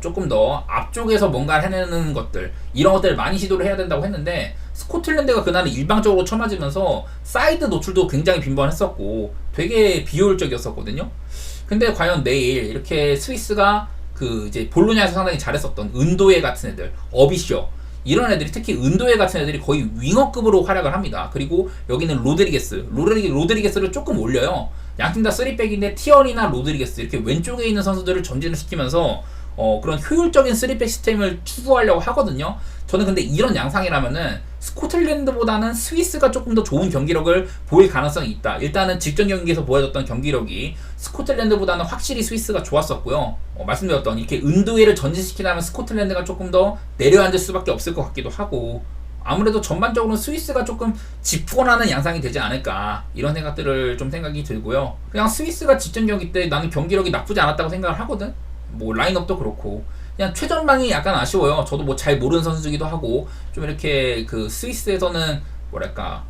조금 더 앞쪽에서 뭔가 해내는 것들, 이런 것들을 많이 시도를 해야 된다고 했는데, 스코틀랜드가 그날은 일방적으로 쳐맞으면서 사이드 노출도 굉장히 빈번했었고 되게 비효율적이었었거든요. 근데 과연 내일 이렇게 스위스가 그 이제 볼로냐에서 상당히 잘했었던 은도에 같은 애들, 어비쇼 이런 애들이, 특히 은도에 같은 애들이 거의 윙어급으로 활약을 합니다. 그리고 여기는 로드리게스를 조금 올려요. 양팀 다 3백인데 티언이나 로드리게스 이렇게 왼쪽에 있는 선수들을 전진을 시키면서 그런 효율적인 3백 시스템을 추구하려고 하거든요. 저는 근데 이런 양상이라면은 스코틀랜드보다는 스위스가 조금 더 좋은 경기력을 보일 가능성이 있다. 일단은 직전 경기에서 보여줬던 경기력이 스코틀랜드보다는 확실히 스위스가 좋았었고요. 말씀드렸던 이렇게 은도회를 전진시키려면 스코틀랜드가 조금 더 내려앉을 수밖에 없을 것 같기도 하고, 아무래도 전반적으로 스위스가 조금 집권하는 양상이 되지 않을까, 이런 생각들을 좀 생각이 들고요. 그냥 스위스가 직전 경기 때 나는 경기력이 나쁘지 않았다고 생각을 하거든. 뭐 라인업도 그렇고 그냥 최전방이 약간 아쉬워요. 저도 뭐 잘 모르는 선수이기도 하고, 좀 이렇게 그 스위스에서는 뭐랄까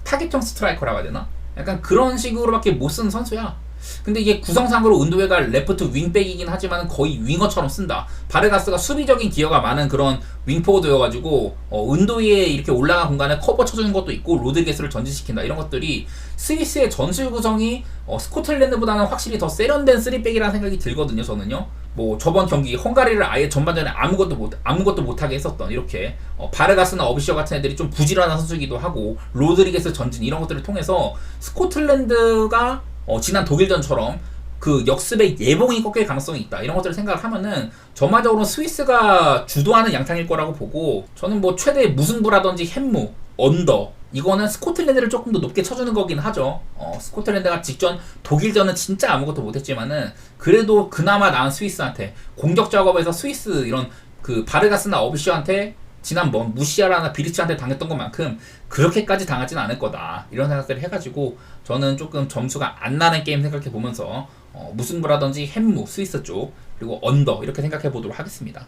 타겟형 스트라이커라고 해야 되나? 약간 그런 식으로밖에 못 쓰는 선수야. 근데 이게 구성상으로 은도회가 레프트 윙백이긴 하지만 거의 윙어처럼 쓴다. 바르가스가 수비적인 기여가 많은 그런 윙포워드여가지고 은도회에 이렇게 올라간 공간에 커버 쳐주는 것도 있고 로드리게스를 전진시킨다. 이런 것들이 스위스의 전술 구성이 스코틀랜드보다는 확실히 더 세련된 3백이라는 생각이 들거든요. 저는요. 뭐 저번 경기 헝가리를 아예 전반전에 아무것도 못하게 했었던 이렇게 바르가스나 어비셔 같은 애들이 좀 부지런한 선수이기도 하고, 로드리게스 전진 이런 것들을 통해서 스코틀랜드가 지난 독일전처럼 그 역습의 예봉이 꺾일 가능성이 있다. 이런 것들을 생각을 하면은 전반적으로 스위스가 주도하는 양상일 거라고 보고, 저는 뭐 최대 무승부라든지 햄무, 언더, 이거는 스코틀랜드를 조금 더 높게 쳐주는 거긴 하죠. 스코틀랜드가 직전 독일전은 진짜 아무것도 못했지만은 그래도 그나마 나은 스위스한테 공격 작업에서 스위스 이런 그 바르가스나 어비시한테 지난 뭐 무시아라나 비리치한테 당했던 것만큼 그렇게까지 당하진 않을 거다, 이런 생각들을 해가지고 저는 조금 점수가 안 나는 게임 생각해 보면서 무승부라든지 햄무 스위스 쪽, 그리고 언더 이렇게 생각해 보도록 하겠습니다.